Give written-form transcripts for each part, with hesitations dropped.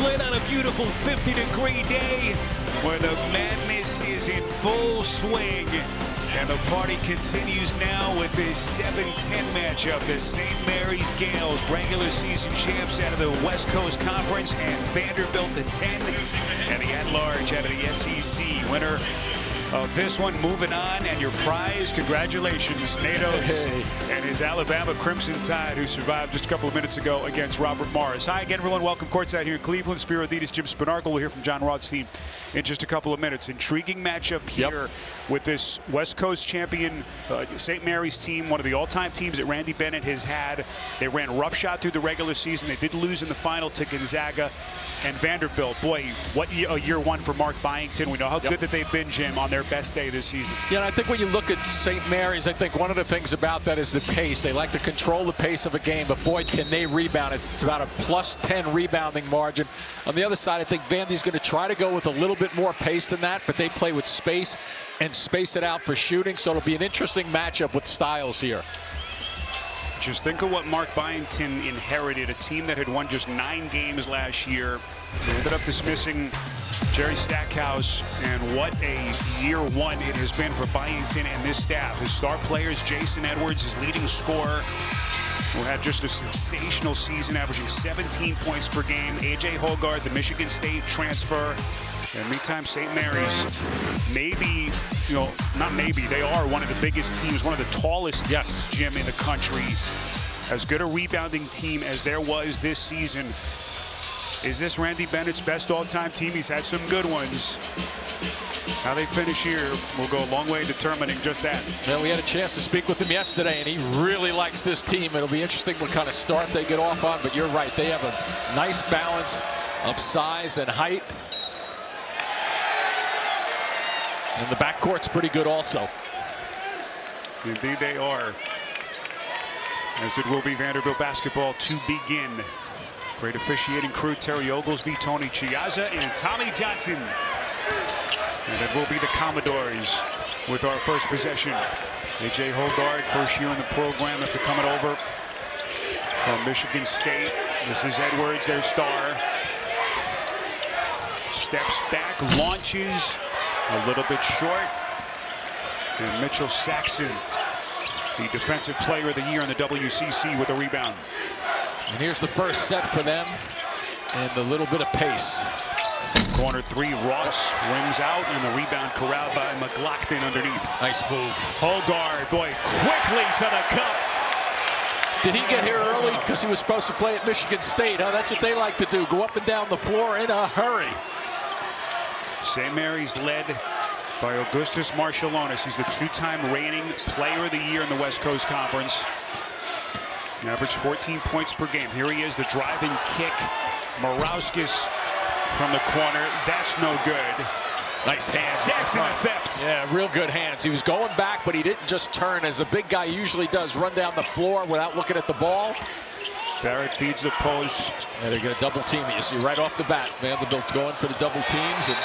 Cleveland on a beautiful 50-degree day where the madness is in full swing. And the party continues now with this 7-10 matchup. The St. Mary's Gales, regular season champs out of the West Coast Conference, and Vanderbilt at 10, and the at-large out of the SEC. Winner of this one moving on, and your prize, congratulations, Natos and his Alabama Crimson Tide, who survived just a couple of minutes ago against Robert Morris. Hi again, everyone. Welcome courtside here in Cleveland. Spiro Adidas, Jim Spinarkle. We'll hear from John Rothstein in just a couple of minutes. Intriguing matchup here with this West Coast champion St. Mary's team, one of the all-time teams that Randy Bennett has had. They ran roughshod through the regular season. They did lose in the final to Gonzaga. And Vanderbilt, boy, what a year one for Mark Byington. We know how good that they've been, Jim, on their best day this season. Yeah, and I think when you look at St. Mary's, I think one of the things about that is the pace. They like to control the pace of a game, but boy, can they rebound. It's about a +10 rebounding margin. On the other side, I think Vandy's going to try to go with a little bit more pace than that, but they play with space and space it out for shooting, so it'll be an interesting matchup with styles here. Just think of what Mark Byington inherited, a team that had won just 9 games last year. They ended up dismissing Jerry Stackhouse, and what a year one it has been for Byington and this staff. His star players, Jason Edwards, his leading scorer, who had just a sensational season, averaging 17 points per game. A.J. Hoggard, the Michigan State transfer. And meantime, St. Mary's, maybe, not maybe, they are one of the biggest teams, one of the tallest teams, Jim, in the country. As good a rebounding team as there was this season. Is this Randy Bennett's best all-time team? He's had some good ones. How they finish here will go a long way in determining just that. Well, we had a chance to speak with him yesterday, and he really likes this team. It'll be interesting what kind of start they get off on, but you're right. They have a nice balance of size and height. And the backcourt's pretty good also. Indeed they are. As it will be Vanderbilt basketball to begin. Great officiating crew, Terry Oglesby, Tony Chiazza, and Tommy Johnson. And it will be the Commodores with our first possession. A.J. Hoggard, first year in the program after coming over from Michigan State. This is Edwards, their star. Steps back, launches a little bit short. And Mitchell Saxon, the defensive player of the year in the WCC, with a rebound. And here's the first set for them, and a little bit of pace. Corner three, Ross rims out, and the rebound corralled by McLaughlin underneath. Nice move. Hoggard, boy, quickly to the cup. Did he get here early because he was supposed to play at Michigan State? Huh? That's what they like to do, go up and down the floor in a hurry. St. Mary's led by Augustus Marshallonis. He's the 2-time reigning player of the year in the West Coast Conference. Average 14 points per game. Here he is, the driving kick. Morauskas from the corner. That's no good. Nice hands. Saxon a theft. Yeah, real good hands. He was going back, but he didn't just turn, as a big guy usually does, run down the floor without looking at the ball. Barrett feeds the post. And they're going to double team it. You see right off the bat, Vanderbilt going for the double teams. And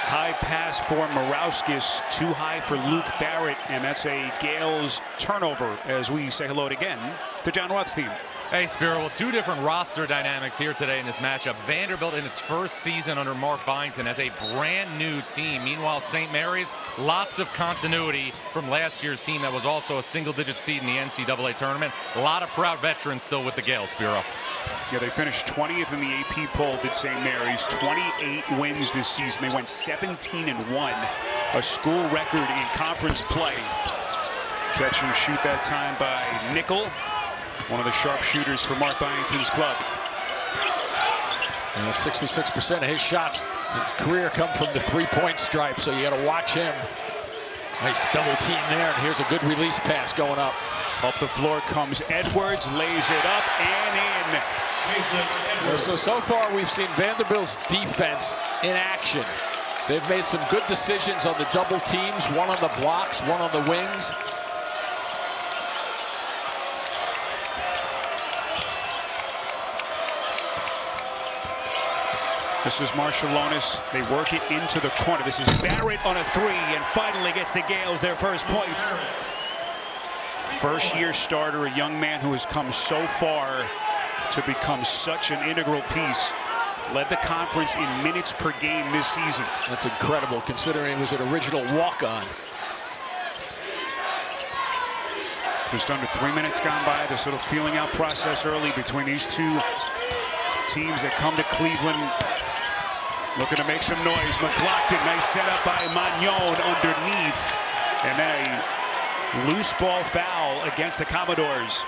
high pass for Morauskas, too high for Luke Barrett, and that's a Gales turnover as we say hello again to John Rothstein. Hey, Spiro, well, 2 different roster dynamics here today in this matchup. Vanderbilt in its first season under Mark Byington as a brand new team. Meanwhile, St. Mary's, lots of continuity from last year's team that was also a single-digit seed in the NCAA tournament. A lot of proud veterans still with the Gales, Spiro. Yeah, they finished 20th in the AP poll, did St. Mary's. 28 wins this season. They went 17-1, a school record in conference play. Catch and shoot that time by Nickel, one of the sharpshooters for Mark Byington's club. 66% of his shots in his career come from the three-point stripe, so you got to watch him. Nice double team there, and here's a good release pass going up. Up the floor comes Edwards, lays it up and in. So far we've seen Vanderbilt's defense in action. They've made some good decisions on the double teams, one on the blocks, one on the wings. This is Marshallonis. They work it into the corner. This is Barrett on a 3 and finally gets the Gales their first points. First-year starter, a young man who has come so far to become such an integral piece led the conference in minutes per game this season. That's incredible, considering it was an original walk-on. Just under 3 minutes gone by. This little feeling out process early between these two teams that come to Cleveland looking to make some noise. McLaughlin, nice setup by Magnon underneath. And then a loose ball foul against the Commodores.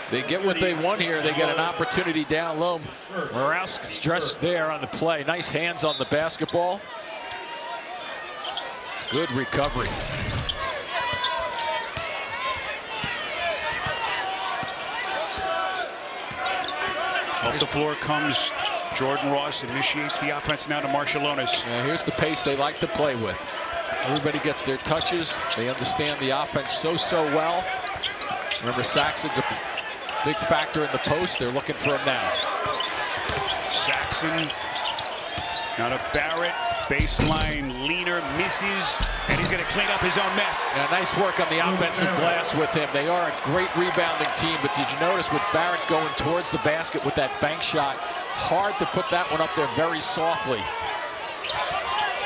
They get what they want here. They get an opportunity down low. Morawski's just there on the play. Nice hands on the basketball. Good recovery. Up the floor comes Jordan Ross, initiates the offense now to Marshallonis. Yeah, here's the pace they like to play with. Everybody gets their touches. They understand the offense so well. Remember, Saxon's a big factor in the post. They're looking for him now. Saxon, now to Barrett. Baseline leaner, misses, and he's going to clean up his own mess. Yeah, nice work on the offensive glass with him. They are a great rebounding team, but did you notice with Barrett going towards the basket with that bank shot, hard to put that one up there very softly.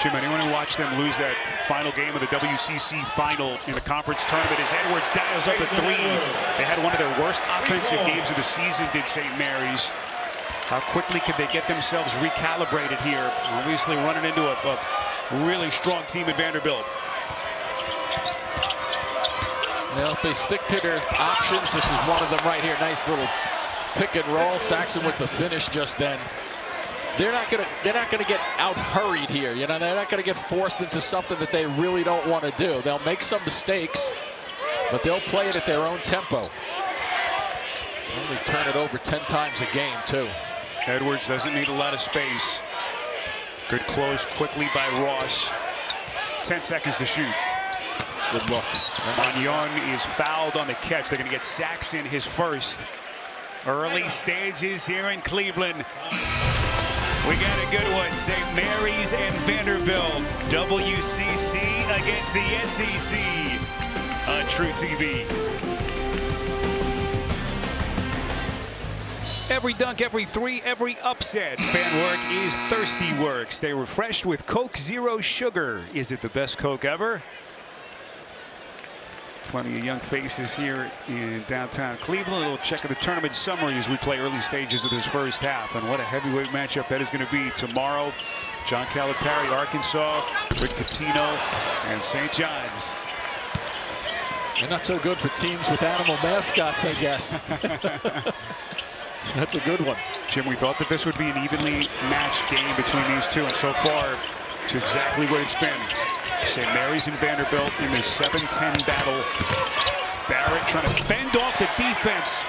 Jim, anyone who watched them lose that final game of the WCC final in the conference tournament as Edwards dials up a three. They had one of their worst offensive games of the season, did St. Mary's. How quickly could they get themselves recalibrated here? Obviously running into a really strong team at Vanderbilt. Well, if they stick to their options, this is one of them right here. Nice little pick and roll. Saxon with the finish just then. They're not gonna get out hurried here. You know, they're not gonna get forced into something that they really don't want to do. They'll make some mistakes, but they'll play it at their own tempo. Only turn it over 10 times a game too. Edwards doesn't need a lot of space. Good close quickly by Ross. 10 seconds to shoot. Good look. Magnon is fouled on the catch. They're going to get Saxon his first. Early stages here in Cleveland. We got a good one. St. Mary's and Vanderbilt. WCC against the SEC on True TV. Every dunk, every three, every upset. Fan work is thirsty work. Stay refreshed with Coke Zero Sugar. Is it the best Coke ever? Plenty of young faces here in downtown Cleveland. A little check of the tournament summary as we play early stages of this first half. And what a heavyweight matchup that is going to be tomorrow. John Calipari, Arkansas, Rick Pitino, and St. John's. They're not so good for teams with animal mascots, I guess. That's a good one. Jim, we thought that this would be an evenly matched game between these two, and so far, it's exactly what it's been. St. Mary's and Vanderbilt in this 7-10 battle. Barrett trying to fend off the defense,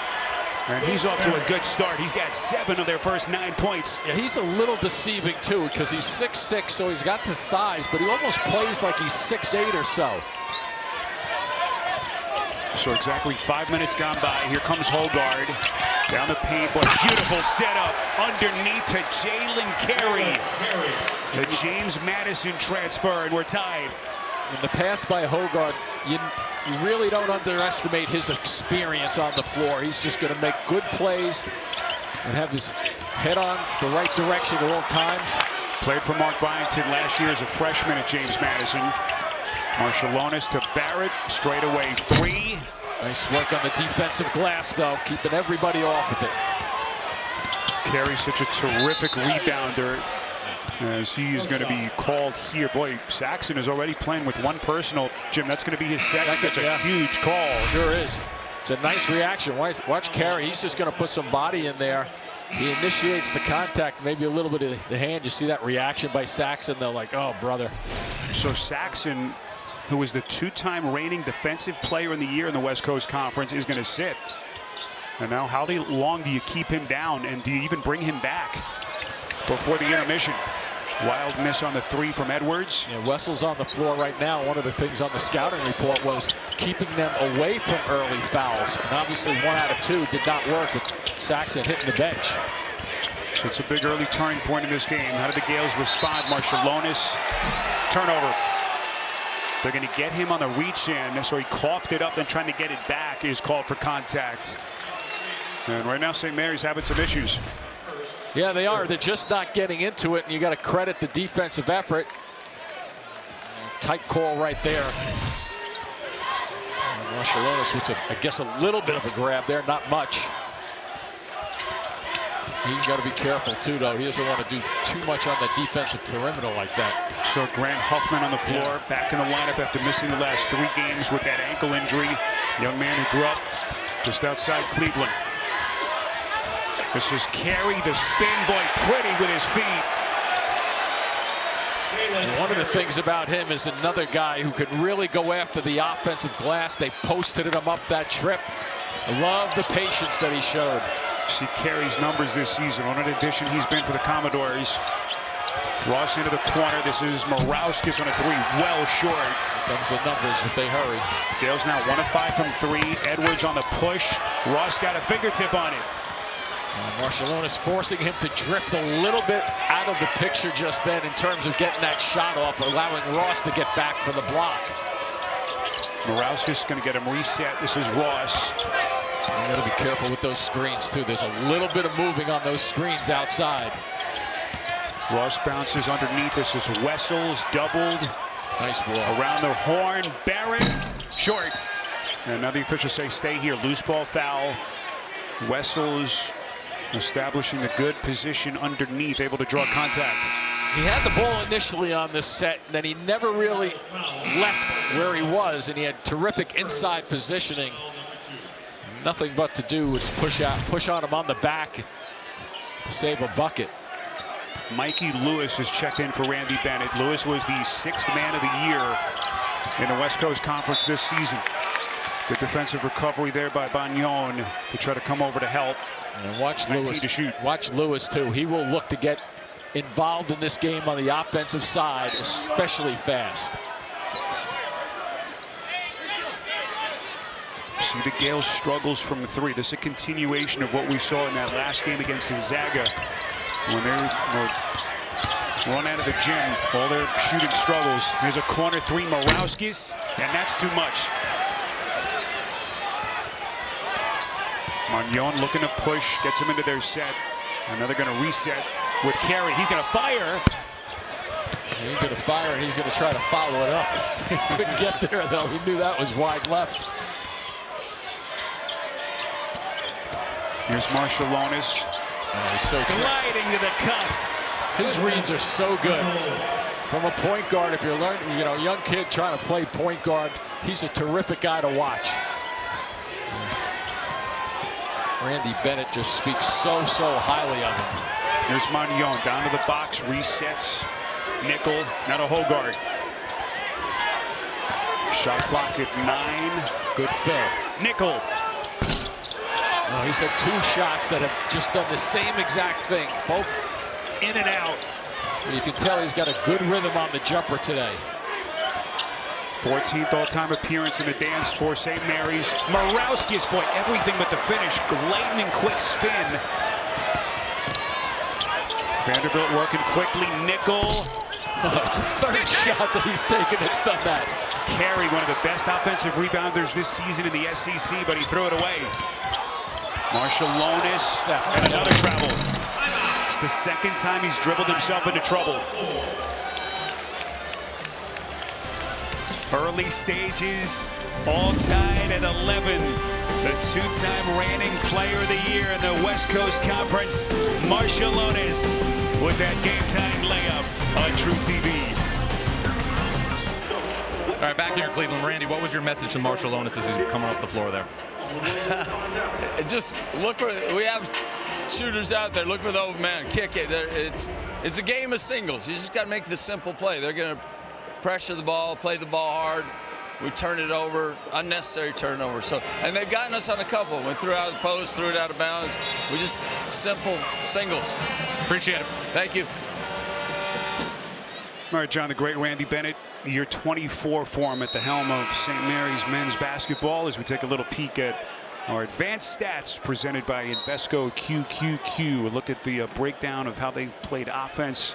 and he's off to a good start. He's got 7 of their first 9 points. Yeah, he's a little deceiving, too, because he's 6'6", so he's got the size, but he almost plays like he's 6'8" or so. So exactly 5 minutes gone by. Here comes Hogard. Down the paint, but beautiful setup underneath to Jalen Carey. The James Madison transfer, and we're tied. In the pass by Hogard, you really don't underestimate his experience on the floor. He's just going to make good plays and have his head on the right direction at all times. Played for Mark Byington last year as a freshman at James Madison. Marshallonis to Barrett, straight away 3. Nice work on the defensive glass, though, keeping everybody off of it. Carey's such a terrific rebounder as he is going to be called here. Boy, Saxon is already playing with one personal. Jim, that's going to be his second. That's a huge call. Sure is. It's a nice reaction. Watch Carey. He's just going to put some body in there. He initiates the contact, maybe a little bit of the hand. You see that reaction by Saxon. They're like, oh, brother. So Saxon, who was the 2-time reigning defensive player in the year in the West Coast Conference, is going to sit. And now how long do you keep him down, and do you even bring him back before the intermission? Wild miss on the 3 from Edwards. Yeah, Wessel's on the floor right now. One of the things on the scouting report was keeping them away from early fouls. And obviously 1 out of 2 did not work with Saxon hitting the bench. So it's a big early turning point in this game. How did the Gales respond? Marshallonis, turnover. They're going to get him on the reach in, so he coughed it up and trying to get it back is called for contact. And right now St. Mary's having some issues. Yeah, they are. They're just not getting into it, and you got to credit the defensive effort. Tight call right there. Marshalonis with, I guess, a little bit of a grab there, not much. He's got to be careful, too, though. He doesn't want to do too much on the defensive perimeter like that. So Grant Huffman on the floor, back in the lineup after missing the last 3 games with that ankle injury. Young man who grew up just outside Cleveland. This is Carey, the spin boy, pretty with his feet. One of the things about him is another guy who could really go after the offensive glass. They posted him up that trip. I love the patience that he showed. See Carey's numbers this season. What an addition he's been for the Commodores. Ross into the corner. This is Morauskas on a 3, well short. Here comes the numbers if they hurry. Dale's now 1 of 5 from 3. Edwards on the push. Ross got a fingertip on it. Marshalonis forcing him to drift a little bit out of the picture just then in terms of getting that shot off, allowing Ross to get back for the block. Morauskas going to get him reset. This is Ross. You got to be careful with those screens, too. There's a little bit of moving on those screens outside. Ross bounces underneath. This is Wessels, doubled. Nice ball. Around the horn, Barrett, short. And now the officials say stay here. Loose ball foul. Wessels establishing the good position underneath, able to draw contact. He had the ball initially on this set, and then he never really left where he was, and he had terrific inside positioning. Nothing but to do was push on him on the back to save a bucket. Mikey Lewis has checked in for Randy Bennett. Lewis was the 6th man of the year in the West Coast Conference this season. Good defensive recovery there by Bagnon to try to come over to help. And watch Lewis to shoot. Watch Lewis too. He will look to get involved in this game on the offensive side, especially fast. See the Gales struggles from the 3. This is a continuation of what we saw in that last game against Gonzaga when they were run out of the gym. All their shooting struggles. There's a corner 3, Morauskas, and that's too much. Magnon looking to push, gets him into their set. And now they're going to reset with Carey. He's going to fire. He's going to fire, and he's going to try to follow it up. He couldn't get there, though. He knew that was wide left. Here's Marshalonis. Oh, he's so gliding to the cup. His reads are so good. From a point guard, if you're learning, you know, a young kid trying to play point guard, he's a terrific guy to watch. Randy Bennett just speaks so highly of him. Here's Magnon down to the box, resets. Nickel, now to Hogard. Shot clock at 9. Good fill. Nickel. Oh, he's had 2 shots that have just done the same exact thing, both in and out. You can tell he's got a good rhythm on the jumper today. 14th all-time appearance in the dance for St. Mary's. Morauskas, boy, everything but the finish. Lightning quick spin. Vanderbilt working quickly. Nickel. Oh, it's a 3rd shot that he's taken that's done that. Carey, one of the best offensive rebounders this season in the SEC, but he threw it away. Marshalonis, and another travel. It's the 2nd time he's dribbled himself into trouble. Early stages, all tied at 11. The 2-time reigning player of the year in the West Coast Conference, Marshalonis, with that game-time layup on True TV. All right, back here in Cleveland, Randy, what was your message to Marshalonis as he's coming up the floor there? Just look for, we have shooters out there, look for the open man, kick it. It's a game of singles. You just got to make the simple play. They're going to pressure the ball, play the ball hard. We turn it over, unnecessary turnover. So, and they've gotten us on a couple. We threw out of the post, threw it out of bounds. We just simple singles. Appreciate it. Thank you. All right, John, the great Randy Bennett, year 24 for him at the helm of St. Mary's men's basketball, as we take a little peek at our advanced stats presented by Invesco QQQ. A look at the breakdown of how they've played offense.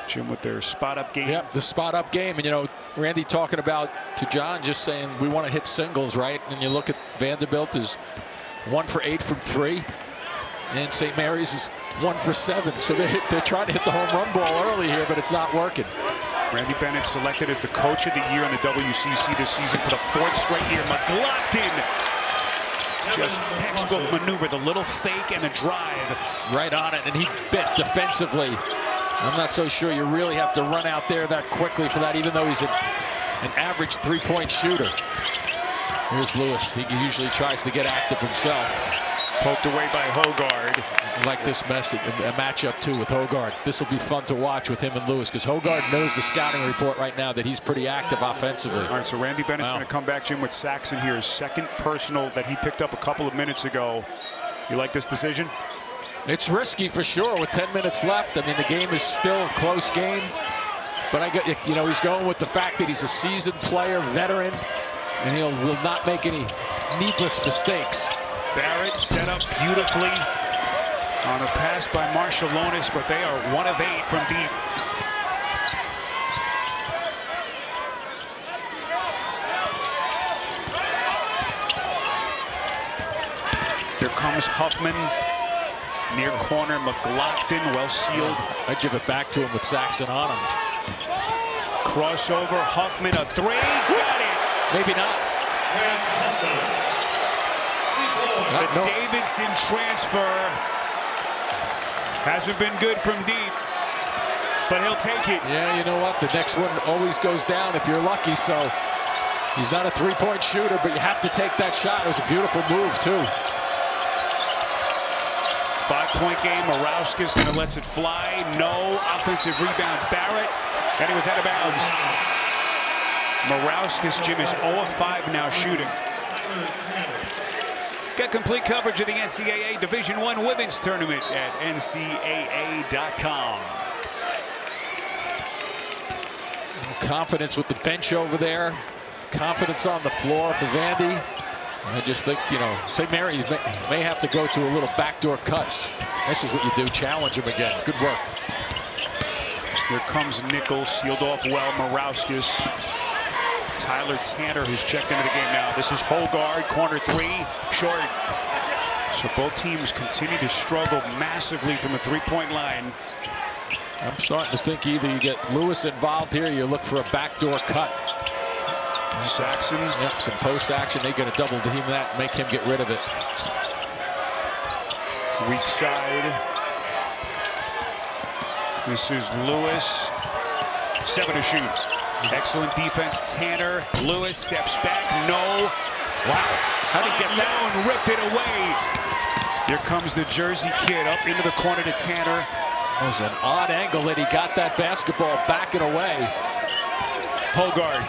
Jim with their spot-up game. Yep, the spot-up game. And, you know, Randy talking about, to John, just saying we want to hit singles, right? And you look at Vanderbilt is 1 for 8 from 3. And St. Mary's is 1 for 7. So they're trying to hit the home run ball early here, but it's not working. Randy Bennett selected as the coach of the year in the WCC this season for the 4th straight year. McLaughlin, just textbook maneuver, the little fake and the drive. Right on it, and he bit defensively. I'm not so sure you really have to run out there that quickly for that, even though he's an average 3-point shooter. Here's Lewis. He usually tries to get active himself. Poked away by Hogard. I like this matchup too with Hogard. This will be fun to watch with him and Lewis, because Hogard knows the scouting report right now that he's pretty active offensively. All right, so Randy Bennett's going to come back, Jim, with Saxon here. His 2nd personal that he picked up a couple of minutes ago. You like this decision? It's risky for sure with 10 minutes left. I mean, the game is still a close game. But I get, you know, he's going with the fact that he's a seasoned player, veteran, and he will not make any needless mistakes. Barrett set up beautifully on a pass by Marshallonis, but they are 1 of 8 from deep. Here comes Huffman. Near corner, McLaughlin, well sealed. I'd give it back to him with Saxon on him. Crossover, Huffman, a 3, got it. Maybe not. The Davidson transfer hasn't been good from deep, but he'll take it. Yeah, you know what? The next one always goes down if you're lucky, so he's not a 3-point shooter, but you have to take that shot. It was a beautiful move, too. 5-point game. Morauskas going to let it fly. No offensive rebound. Barrett, and he was out of bounds. Morauskas, Jim, is 0 of 5 now shooting. Get complete coverage of the NCAA Division I Women's Tournament at ncaa.com. Confidence with the bench over there. Confidence on the floor for Vandy. I just think, you know, St. Mary's may have to go to a little backdoor cuts. This is what you do, challenge him again. Good work. Here comes Nichols, sealed off well. Morauskas. Tyler Tanner, who's checked into the game now. This is Hogard, corner 3, short. So both teams continue to struggle massively from the 3-point line. I'm starting to think either you get Lewis involved here, or you look for a backdoor cut. Saxon. Yep, some post action. They're going to double team that and make him get rid of it. Weak side. This is Lewis. 7 to shoot. Excellent defense. Tanner. Lewis steps back. No. Wow. How did he get that? And ripped it away. Here comes the Jersey kid up into the corner to Tanner. That was an odd angle that he got that basketball back and away. Hogard.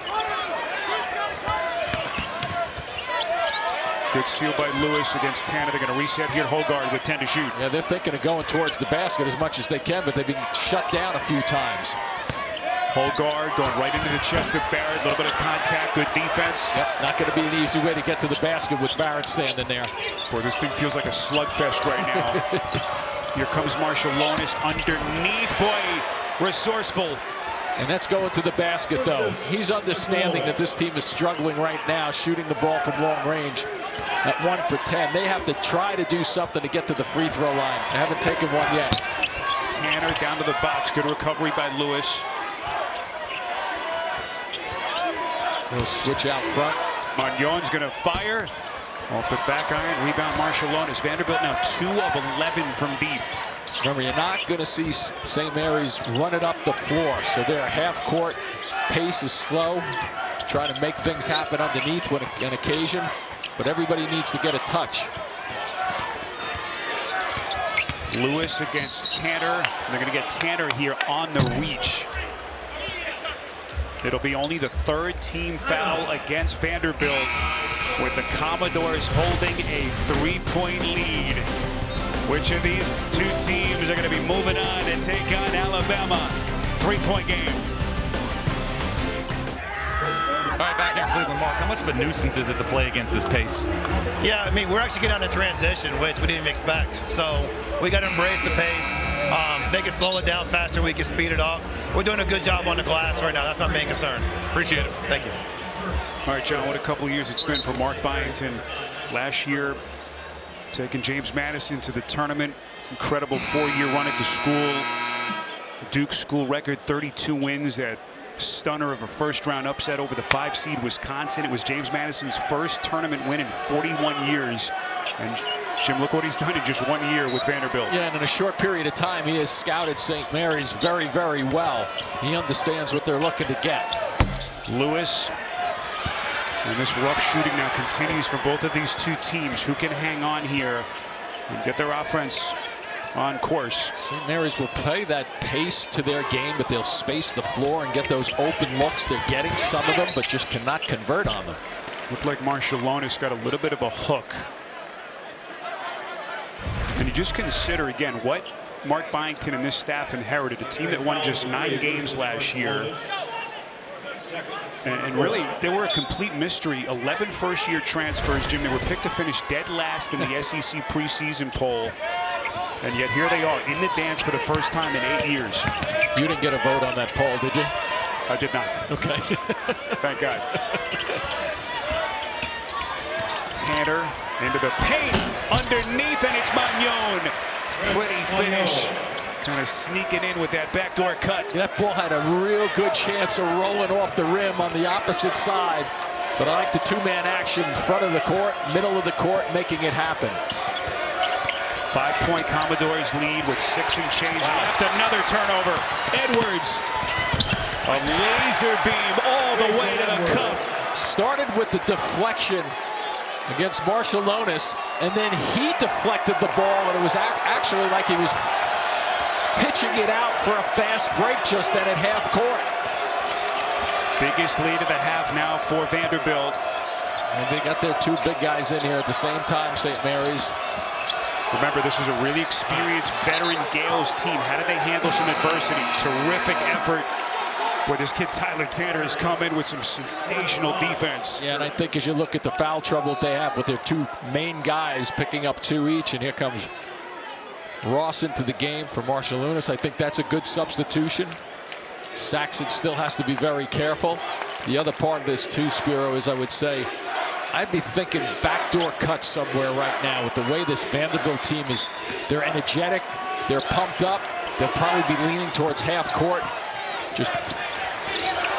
Good steal by Lewis against Tanner. They're going to reset here. Hogard with 10 to shoot. Yeah, they're thinking of going towards the basket as much as they can, but they've been shut down a few times. Hogard going right into the chest of Barrett. A little bit of contact. Good defense. Yep, not going to be an easy way to get to the basket with Barrett standing there. Boy, this thing feels like a slugfest right now. Here comes Marshallonis underneath. Boy, resourceful. And that's going to the basket, though. He's understanding that this team is struggling right now, shooting the ball from long range at 1 for 10. They have to try to do something to get to the free throw line. They haven't taken one yet. Tanner down to the box. Good recovery by Lewis. He'll switch out front. Magnon's going to fire. Off the back iron. Rebound Marshallonis. Vanderbilt now 2 of 11 from deep. Remember, you're not going to see St. Mary's running up the floor, so their half-court pace is slow, trying to make things happen underneath when an occasion, but everybody needs to get a touch. Lewis against Tanner. They're going to get Tanner here on the reach. It'll be only the 3rd team foul against Vanderbilt, with the Commodores holding a 3-point lead. Which of these 2 teams are going to be moving on and take on Alabama? 3-point game. All right, back in Cleveland, Mark, how much of a nuisance is it to play against this pace? Yeah, I mean, we're actually getting on a transition, which we didn't expect. So we got to embrace the pace. They can slow it down faster. We can speed it up. We're doing a good job on the glass right now. That's my main concern. Appreciate it. Thank you. All right, John, what a couple of years it's been for Mark Byington. Last year, Taking James Madison to the tournament. Incredible 4-year run at the school. Duke school record 32 wins. That stunner of a first-round upset over the 5-seed Wisconsin. It was James Madison's first tournament win in 41 years. And Jim, look what he's done in just 1 year with Vanderbilt. Yeah, and in a short period of time, he has scouted St. Mary's very, very well. He understands what they're looking to get. Lewis. And this rough shooting now continues for both of these two teams. Who can hang on here and get their offense on course? St. Mary's will play that pace to their game, but they'll space the floor and get those open looks. They're getting some of them, but just cannot convert on them. Looked like Marshallonis got a little bit of a hook. And you just consider, again, what Mark Byington and this staff inherited. A team that won just 9 games last year. And really, they were a complete mystery. 11 first-year transfers, Jim. They were picked to finish dead last in the SEC preseason poll. And yet here they are in the dance for the first time in 8 years. You didn't get a vote on that poll, did you? I did not. Okay. Thank God. Tanner into the paint. Underneath, and it's Magnon. Pretty finish. Kind of sneaking in with that backdoor cut. That ball had a real good chance of rolling off the rim on the opposite side. But I like the two-man action in front of the court, middle of the court, making it happen. 5-point Commodores lead with 6 and change left. Another turnover. Edwards. A laser beam all the way to the cup. Started with the deflection against Marshallonis, and then he deflected the ball, and it was actually like he was pitching it out for a fast break just then at half court. Biggest lead of the half now for Vanderbilt. And they got their 2 big guys in here at the same time, St. Mary's. Remember, this is a really experienced veteran Gales team. How did they handle some adversity? Terrific effort. Boy, this kid Tyler Tanner has come in with some sensational defense. Yeah, and I think as you look at the foul trouble that they have with their 2 main guys picking up 2 each, and here comes Ross into the game for Marshallonis. I think that's a good substitution. Saxon still has to be very careful. The other part of this too, Spiro, is I would say I'd be thinking backdoor cut somewhere right now with the way this Vanderbilt team is. They're energetic. They're pumped up. They'll probably be leaning towards half court. Just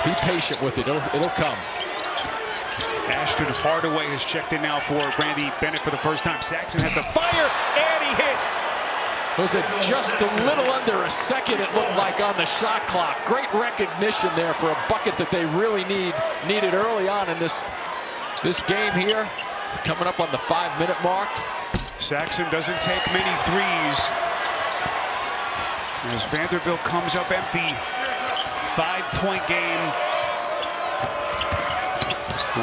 be patient with it. It'll come. Ashton Hardaway has checked in now for Randy Bennett for the first time. Saxon has the fire, and he hits. Was it just a little under a second, it looked like, on the shot clock. Great recognition there for a bucket that they really needed early on in this game here. Coming up on the 5-minute mark. Saxon doesn't take many threes. As Vanderbilt comes up empty. 5-point game.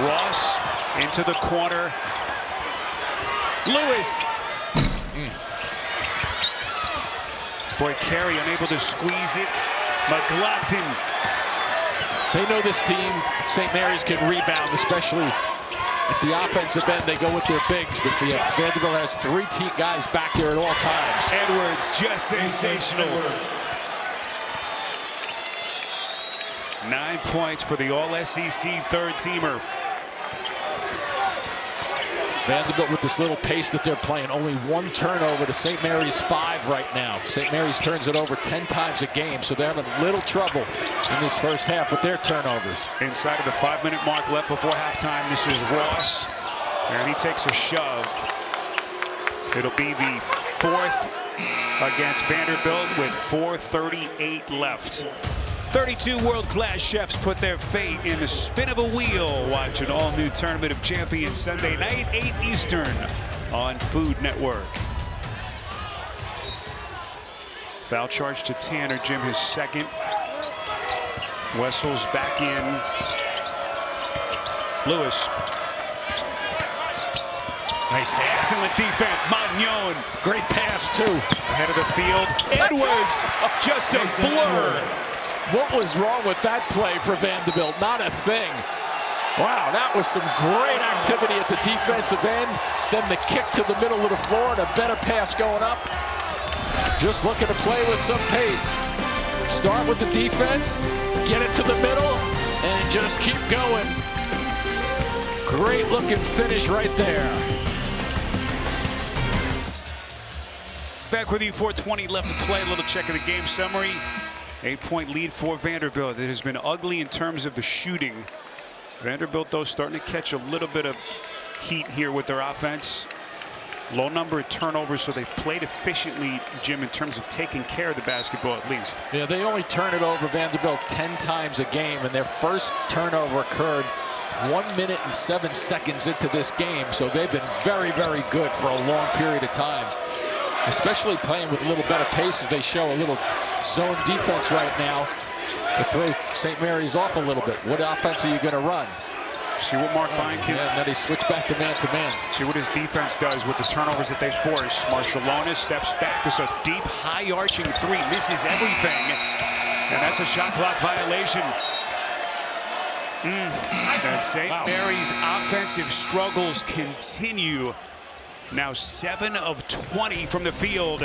Ross into the corner. Lewis. Boy, Carey unable to squeeze it. McLaughlin. They know this team, St. Mary's, can rebound, especially at the offensive end. They go with their bigs, but Vanderbilt has 3 guys back there at all times. Edwards, just sensational. 9 points for the All-SEC third-teamer. Vanderbilt with this little pace that they're playing. Only 1 turnover to St. Mary's 5 right now. St. Mary's turns it over 10 times a game, so they're having a little trouble in this first half with their turnovers. Inside of the 5-minute mark left before halftime, this is Ross, and he takes a shove. It'll be the 4th against Vanderbilt with 4:38 left. 32 world-class chefs put their fate in the spin of a wheel. Watch an all-new Tournament of Champions Sunday night, 8 Eastern on Food Network. Foul charge to Tanner, Jim, his 2nd. Wessel's back in. Lewis. Nice pass. Excellent defense. Magnon. Great pass, too. Ahead of the field. Edwards. Just a blur. What was wrong with that play for Vanderbilt? Not a thing. Wow, that was some great activity at the defensive end. Then the kick to the middle of the floor and a better pass going up. Just looking to play with some pace. Start with the defense, get it to the middle, and just keep going. Great looking finish right there. back with you. 4:20 left to play. A little check of the game summary. 8-point lead for Vanderbilt. It has been ugly in terms of the shooting. Vanderbilt, though, starting to catch a little bit of heat here with their offense. Low number of turnovers, so they've played efficiently, Jim, in terms of taking care of the basketball at least. Yeah, they only turn it over, Vanderbilt, 10 times a game, and their first turnover occurred 1 minute and 7 seconds into this game, so they've been very, very good for a long period of time, especially playing with a little better pace as they show a little zone defense right now to throw St. Mary's off a little bit. What offense are you going to run? See what Mark Byington. Yeah, and then they switch back to man-to-man. See what his defense does with the turnovers that they force. Marshallonis steps back. This is a deep, high-arching three. Misses everything. And that's a shot clock violation. And St. Mary's offensive struggles continue. Now 7 of 20 from the field.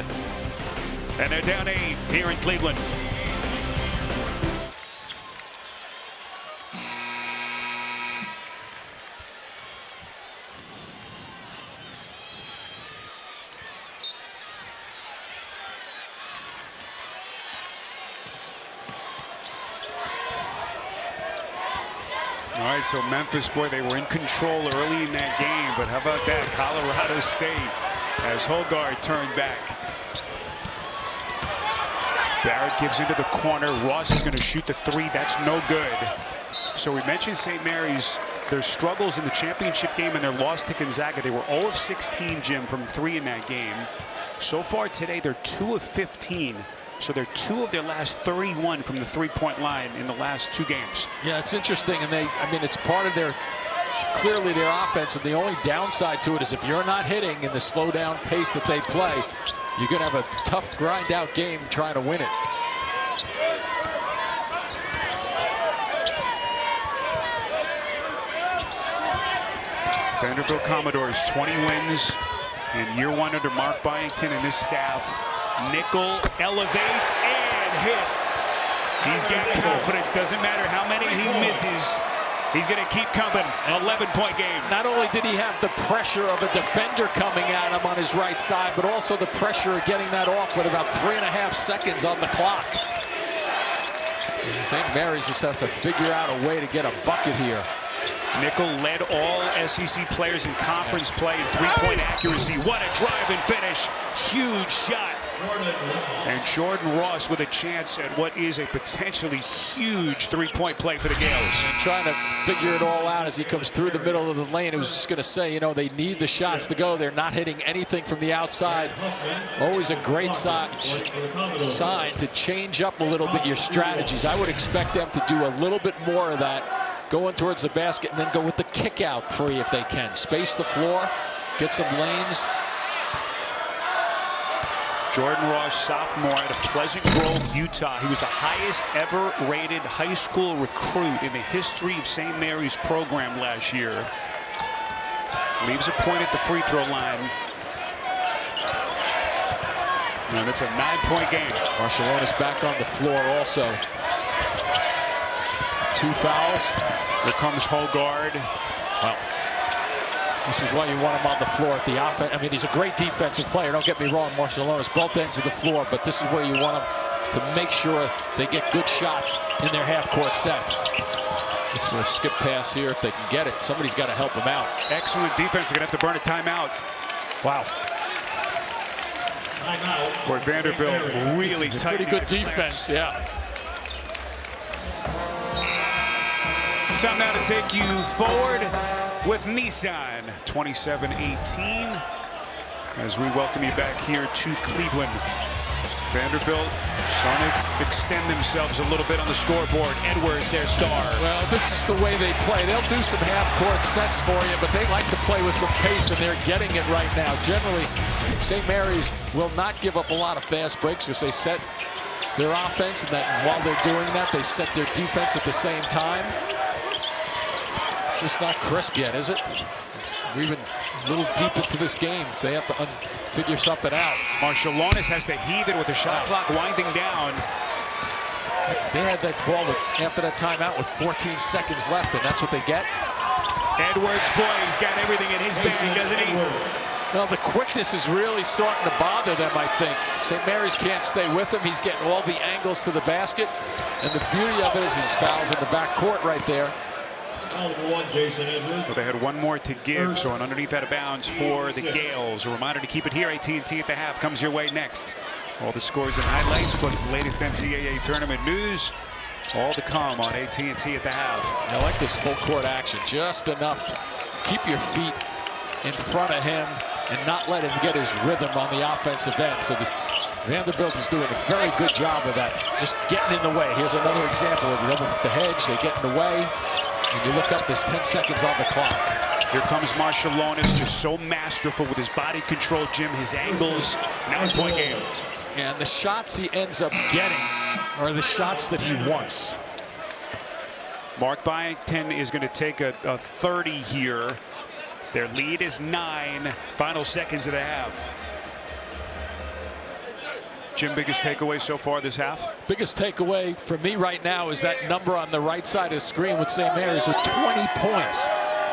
And they're down 8 here in Cleveland. All right, so Memphis, boy, they were in control early in that game, but how about that? Colorado State as Hogard turned back. Barrett gives into the corner. Ross is going to shoot the three. That's no good. So we mentioned St. Mary's, their struggles in the championship game and their loss to Gonzaga. They were 0 of 16, Jim, from 3 in that game. So far today, they're 2 of 15. So they're 2 of their last 31 from the three-point line in the last 2 games. Yeah, it's interesting, and I mean, it's part of clearly their offense, and the only downside to it is if you're not hitting in the slow-down pace that they play, you're going to have a tough grind-out game trying to win it. Vanderbilt Commodores, 20 wins in year 1 under Mark Byington and his staff. Nickel elevates and hits. He's got confidence. Doesn't matter how many he misses. He's going to keep coming. An 11-point game. Not only did he have the pressure of a defender coming at him on his right side, but also the pressure of getting that off with about 3.5 seconds on the clock. St. Mary's just has to figure out a way to get a bucket here. Nickel led all SEC players in conference play in three-point accuracy. What a drive and finish. Huge shot. And Jordan Ross with a chance at what is a potentially huge three-point play for the Gales. And trying to figure it all out as he comes through the middle of the lane. It was just going to say, you know, they need the shots to go. They're not hitting anything from the outside. Always a great sign to change up a little bit your strategies. I would expect them to do a little bit more of that, going towards the basket and then go with the kick-out three if they can. Space the floor, get some lanes. Jordan Ross, sophomore out of Pleasant Grove, Utah. He was the highest ever rated high school recruit in the history of St. Mary's program last year. Leaves a point at the free throw line. And it's a 9-point game. Marshallonis back on the floor also. 2 fouls. Here comes Hogard. Well, this is why you want him on the floor at the offense. I mean, he's a great defensive player. Don't get me wrong, Marshallonis, both ends of the floor, but this is where you want him to make sure they get good shots in their half-court sets. Look for a skip pass here if they can get it. Somebody's got to help them out. Excellent defense. They're going to have to burn a timeout. Wow. Boy, Vanderbilt really tight. Pretty good defense, yeah. Time now to take you forward with Nissan 27-18 as we welcome you back here to Cleveland. Vanderbilt starting to extend themselves a little bit on the scoreboard. Edwards, their star. Well, this is the way they play. They'll do some half-court sets for you, but they like to play with some pace, and they're getting it right now. Generally, St. Mary's will not give up a lot of fast breaks because they set their offense, and that while they're doing that, they set their defense at the same time. It's just not crisp yet, is it? We're even a little deep into this game. They have to figure something out. Marshallonis has to heave it with the shot clock winding down. They had that ball after that timeout with 14 seconds left, and that's what they get. Edwards, boy, he's got everything in his bag, doesn't he? Well, the quickness is really starting to bother them, I think. St. Mary's can't stay with him. He's getting all the angles to the basket. And the beauty of it is his fouls in the back court right there. Well, they had one more to give, so an underneath out of bounds for the Gales. A reminder to keep it here. AT&T at the half comes your way next. All the scores and highlights, plus the latest NCAA tournament news. All to come on AT&T at the half. I like this full court action. Just enough to keep your feet in front of him and not let him get his rhythm on the offensive end. So Vanderbilt is doing a very good job of that. Just getting in the way. Here's another example of the hedge. They get in the way. And you look up, there's 10 seconds on the clock. Here comes Marshallonis, just so masterful with his body control, Jim, his angles. 9-point game. And the shots he ends up getting are the shots that he wants. Mark Byington is going to take a 30 here. Their lead is 9. Final seconds of the half. Jim, biggest takeaway so far this half? Biggest takeaway for me right now is that number on the right side of the screen with St. Mary's with 20 points.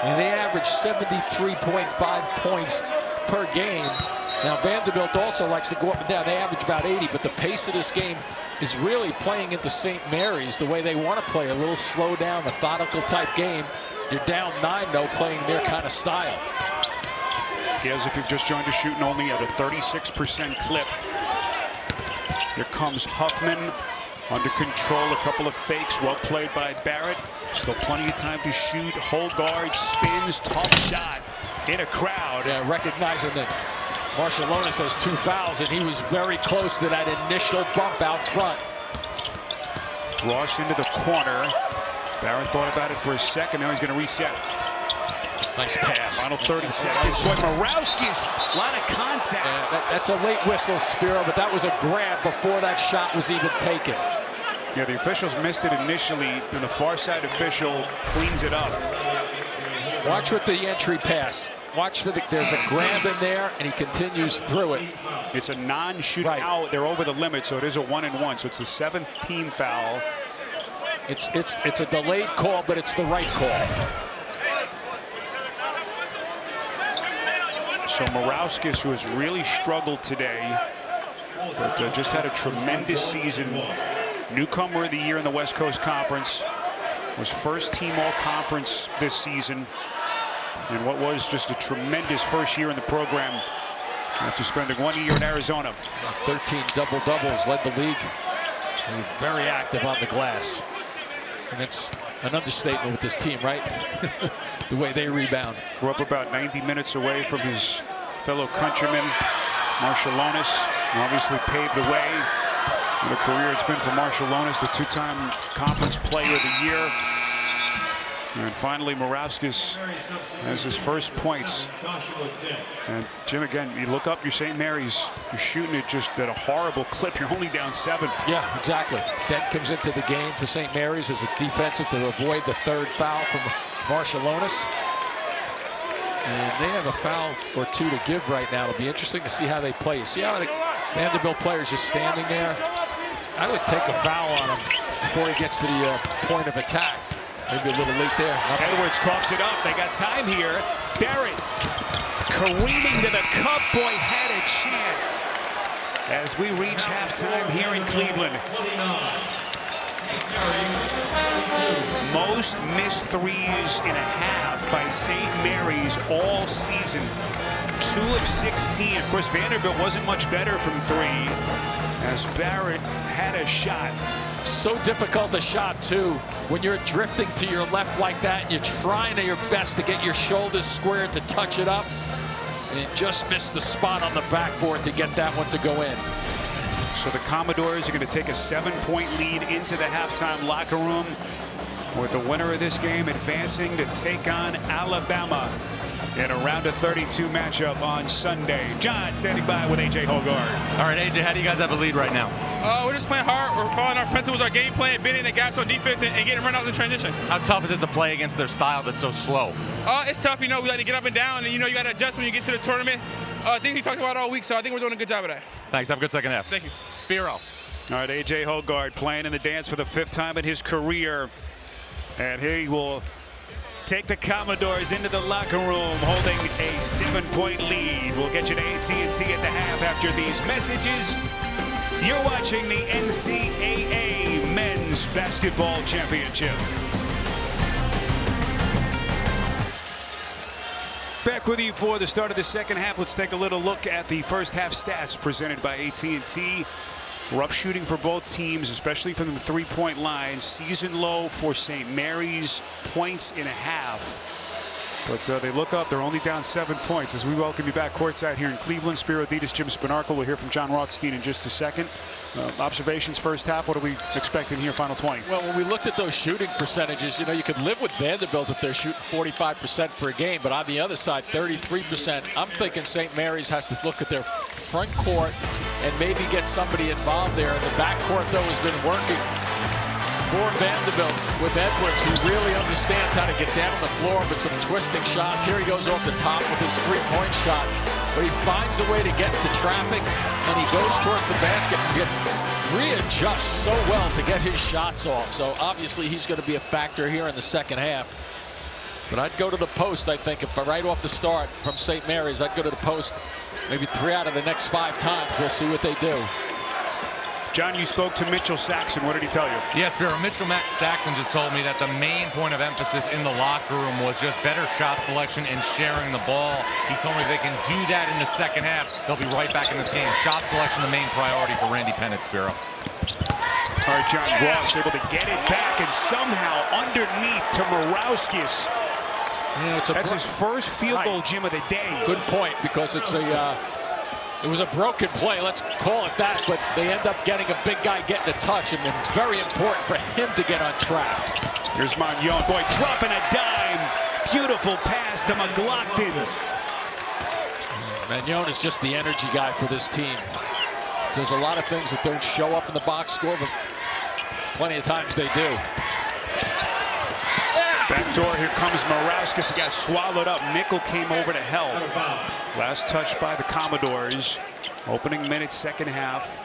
And they average 73.5 points per game. Now, Vanderbilt also likes to go up and down. They average about 80, but the pace of this game is really playing into St. Mary's the way they want to play, a little slow down, methodical type game. You're down 9, though, playing their kind of style. Gales, if you've just joined us, shooting only at a 36% clip. Here comes Huffman, under control, a couple of fakes, well played by Barrett. Still plenty of time to shoot. Hold guard, spins, tough shot in a crowd. Yeah, recognizing that Marshallonis has 2 fouls, and he was very close to that initial bump out front. Ross into the corner. Barrett thought about it for a second. Now he's going to reset. Nice pass. Final 30 seconds. Boy, Morawski's a lot of contact. That's a late whistle, Spiro, but that was a grab before that shot was even taken. Yeah, the officials missed it initially, and the far side official cleans it up. Watch with the entry pass. Watch for there's a grab in there, and he continues through it. It's a non-shootout. Right. They're over the limit, so it is a 1-and-1. So it's the 7th team foul. It's a delayed call, but it's the right call. So Morawskis, who has really struggled today, but just had a tremendous season. Newcomer of the year in the West Coast Conference. Was first team all-conference this season. And what was just a tremendous first year in the program after spending 1 year in Arizona. 13 double-doubles, led the league. He was very active on the glass. And it's an understatement with this team, right? The way they rebound. Grew up about 90 minutes away from his fellow countryman, Marshallonis, and obviously paved the way. What a career it's been for Marshallonis, the 2-time conference player of the year. And finally, Morawskis has his first points. And Jim, again, you look up, you're St. Mary's, you're shooting it just at a horrible clip. You're only down 7. Yeah, exactly. Dent comes into the game for St. Mary's as a defensive to avoid the 3rd foul from Marshallonis. And they have a foul or 2 to give right now. It'll be interesting to see how they play. You see how the Vanderbilt players just standing there? I would take a foul on him before he gets to the point of attack. Maybe a little late there. Edwards coughs it up. They got time here. Barrett careening to the cup. Boy, had a chance. As we reach halftime here in Cleveland. Most missed threes in a half by St. Mary's all season. 2 of 16. Of course, Vanderbilt wasn't much better from 3 as Barrett had a shot. So difficult a shot, too, when you're drifting to your left like that and you're trying your best to get your shoulders squared to touch it up, and you just missed the spot on the backboard to get that one to go in. So the Commodores are going to take a 7-point lead into the halftime locker room, with the winner of this game advancing to take on Alabama in a round of 32 matchup on Sunday. John standing by with AJ Hogard. All right, AJ, how do you guys have a lead right now? We're just playing hard. We're following our principles, our game plan, bending the gaps on defense, and getting run out in the transition. How tough is it to play against their style that's so slow? It's tough. You know, we got to get up and down, and you got to adjust when you get to the tournament. Things we talked about all week, so I think we're doing a good job of that. Thanks. Have a good second half. Thank you. Spiro. All right, AJ Hogard playing in the dance for the 5th time in his career. And he will take the Commodores into the locker room holding a 7-point lead. We'll get you to AT&T at the half after these messages. You're watching the NCAA Men's Basketball Championship. Back with you for the start of the second half. Let's take a little look at the first half stats presented by AT&T. Rough shooting for both teams, especially from the three-point line. Season low for St. Mary's, points in a half. But they look up. They're only down 7 points as we welcome you back courtside here in Cleveland. Spiro Dedes, Jim Spinarkle. We'll hear from John Rothstein in just a second. Observations first half. What are we expecting here, final 20? Well, when we looked at those shooting percentages, you know, you could live with Vanderbilt if they're shooting 45% for a game. But on the other side, 33%. I'm thinking St. Mary's has to look at their front court and maybe get somebody involved there. The back court, though, has been working for Vanderbilt with Edwards. He really understands how to get down on the floor with some twisting shots. Here he goes off the top with his three-point shot. But he finds a way to get into traffic, and he goes towards the basket and readjusts so well to get his shots off. So obviously he's going to be a factor here in the second half. But I'd go to the post, I think, if right off the start from St. Mary's, I'd go to the post maybe 3 out of the next 5 times. We'll see what they do. John, you spoke to Mitchell Saxon. What did he tell you? Yes, Spiro. Mitchell Saxon just told me that the main point of emphasis in the locker room was just better shot selection and sharing the ball. He told me if they can do that in the second half, they'll be right back in this game. Shot selection, the main priority for Randy Pennant, Spiro. All right, John Ross able to get it back and somehow underneath to Morauskas. Yeah, that's his first field goal, Jim, of the day. Good point, because it's it was a broken play, let's call it that, but they end up getting a big guy getting a touch, and it's very important for him to get untrapped. Here's Magnon, boy, dropping a dime. Beautiful pass to McLaughlin. Magnon is just the energy guy for this team. So there's a lot of things that don't show up in the box score, but plenty of times they do. Backdoor, here comes Morauskas. He got swallowed up. Nickel came over to help. Last touch by the Commodores. Opening minutes, second half.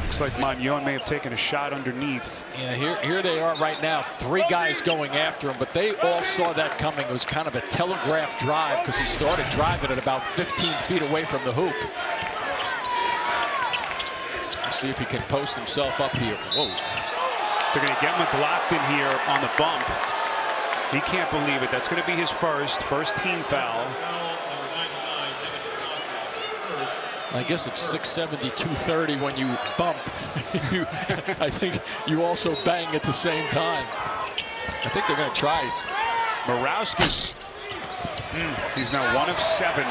Looks like Magnon may have taken a shot underneath. Yeah, here they are right now. 3 guys going after him, but they all saw that coming. It was kind of a telegraph drive because he started driving at about 15 feet away from the hoop. Let's see if he can post himself up here. Whoa. They're going to get McLaughlin here on the bump. He can't believe it. That's going to be his first team foul. I guess it's 670-230 when you bump. I think you also bang at the same time. I think they're going to try. Morauskas, he's now 1 of 7.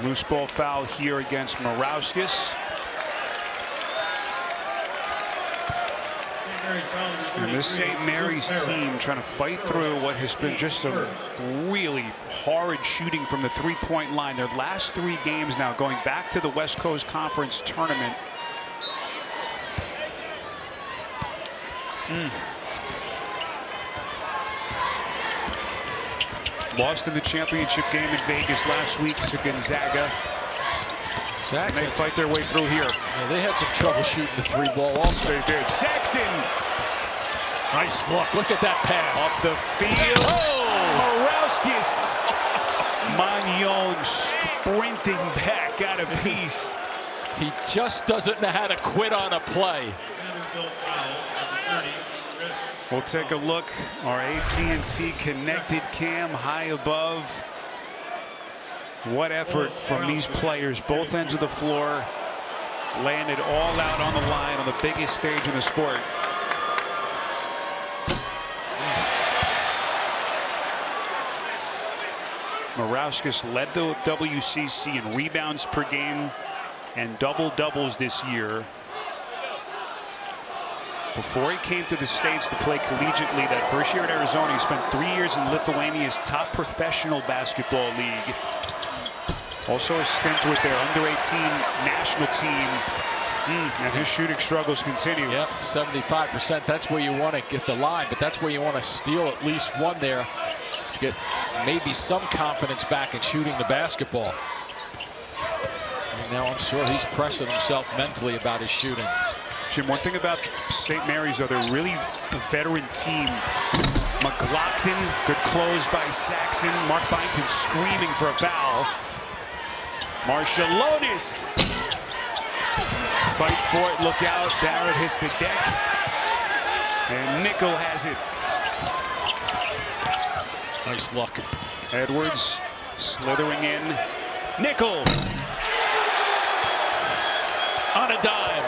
Loose ball foul here against Morauskas. And this St. Mary's team trying to fight through what has been just some really horrid shooting from the three-point line. Their last 3 games now going back to the West Coast Conference tournament. Lost in the championship game in Vegas last week to Gonzaga. And they fight their way through here. Yeah, they had some trouble shooting the 3-ball also. They did. Saxon! Nice look. Look at that pass. Off the field. Oh! Morauskas! Magnon sprinting back out of piece. He just doesn't know how to quit on a play. We'll take a look. Our AT&T connected cam high above. What effort from these players, both ends of the floor, laying it all out on the line on the biggest stage in the sport. Morauskas led the WCC in rebounds per game and double-doubles this year. Before he came to the States to play collegiately, that first year at Arizona, he spent 3 years in Lithuania's top professional basketball league. Also a stint with their under-18 national team. And his shooting struggles continue. Yep, 75%. That's where you want to get the line, but that's where you want to steal at least one there. Get maybe some confidence back in shooting the basketball. And now I'm sure he's pressing himself mentally about his shooting. Jim, one thing about St. Mary's, though, they're really a veteran team. McLaughlin, good close by Saxon. Mark Byington screaming for a foul. Marshallonis. Fight for it, look out. Barrett hits the deck. And Nickel has it. Nice look. Edwards slithering in. Nickel. On a dime.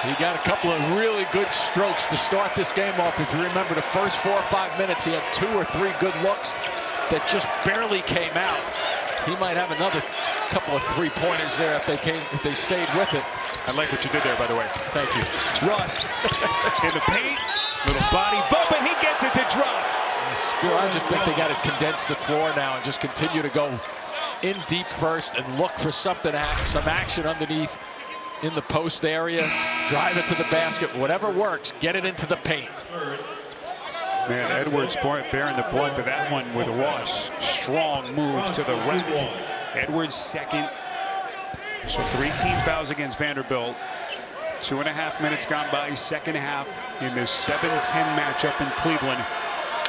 He got a couple of really good strokes to start this game off. If you remember the first 4 or 5 minutes, he had 2 or 3 good looks that just barely came out. He might have another couple of 3-pointers there if they stayed with it. I like what you did there, by the way. Thank you. Ross in the paint, little body bump, and he gets it to drop. I just think they got to condense the floor now and just continue to go in deep first and look for some action underneath in the post area. Drive it to the basket, whatever works, get it into the paint. Man, Edwards bearing the brunt of that one with Ross. Strong move to the rack. Edwards second. So 3 team fouls against Vanderbilt. 2.5 minutes gone by, second half in this 7-10 matchup in Cleveland,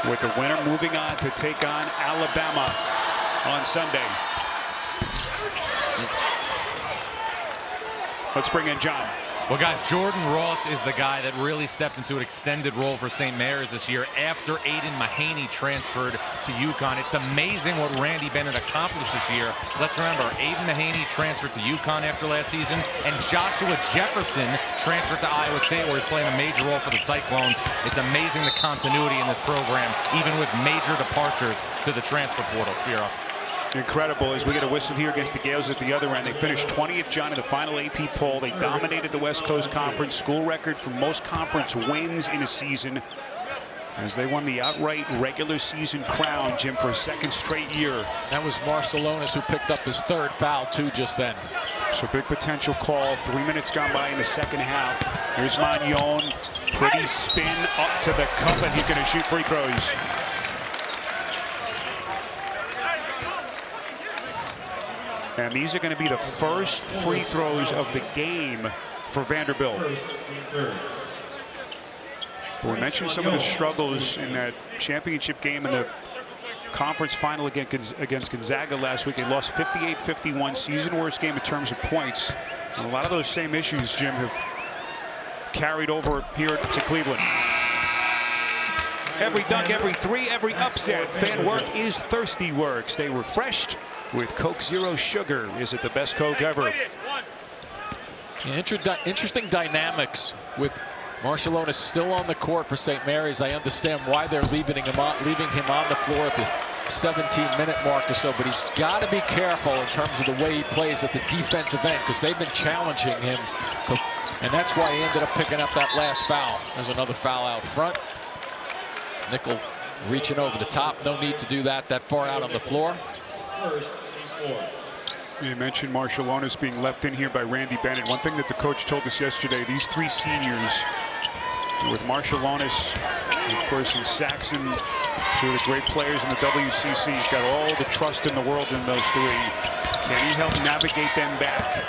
with the winner moving on to take on Alabama on Sunday. Let's bring in John. Well, guys, Jordan Ross is the guy that really stepped into an extended role for St. Mary's this year after Aiden Mahaney transferred to UConn. It's amazing what Randy Bennett accomplished this year. Let's remember, Aiden Mahaney transferred to UConn after last season, and Joshua Jefferson transferred to Iowa State, where he's playing a major role for the Cyclones. It's amazing the continuity in this program, even with major departures to the transfer portal. Spiro. Incredible as we get a whistle here against the Gales at the other end. They finished 20th, John, in the final AP poll. They dominated the West Coast Conference, school record for most conference wins in a season, as they won the outright regular season crown, Jim, for a 2nd straight year. That was Marshallonis who picked up his 3rd foul, too, just then. So big potential call. 3 minutes gone by in the second half. Here's Magnon. Pretty spin up to the cup, and he's going to shoot free throws. And these are going to be the first free throws of the game for Vanderbilt. But we mentioned some of the struggles in that championship game in the conference final against Gonzaga last week. They lost 58-51, season worst game in terms of points. And a lot of those same issues, Jim, have carried over here to Cleveland. Every dunk, every three, every upset. Fan work is thirsty work. Stay refreshed with Coke Zero Sugar. Is it the best Coke ever? Yeah, interesting dynamics with Marshallonis still on the court for St. Mary's. I understand why they're leaving him on the floor at the 17-minute mark or so, but he's got to be careful in terms of the way he plays at the defensive end, because they've been challenging him, and that's why he ended up picking up that last foul. There's another foul out front. Nickel reaching over the top. No need to do that far out on the floor. You mentioned Marshallonis being left in here by Randy Bennett. One thing that the coach told us yesterday, these 3 seniors, with Marshallonis, of course, and Saxon, 2 of the great players in the WCC. He's got all the trust in the world in those 3. Can he help navigate them back?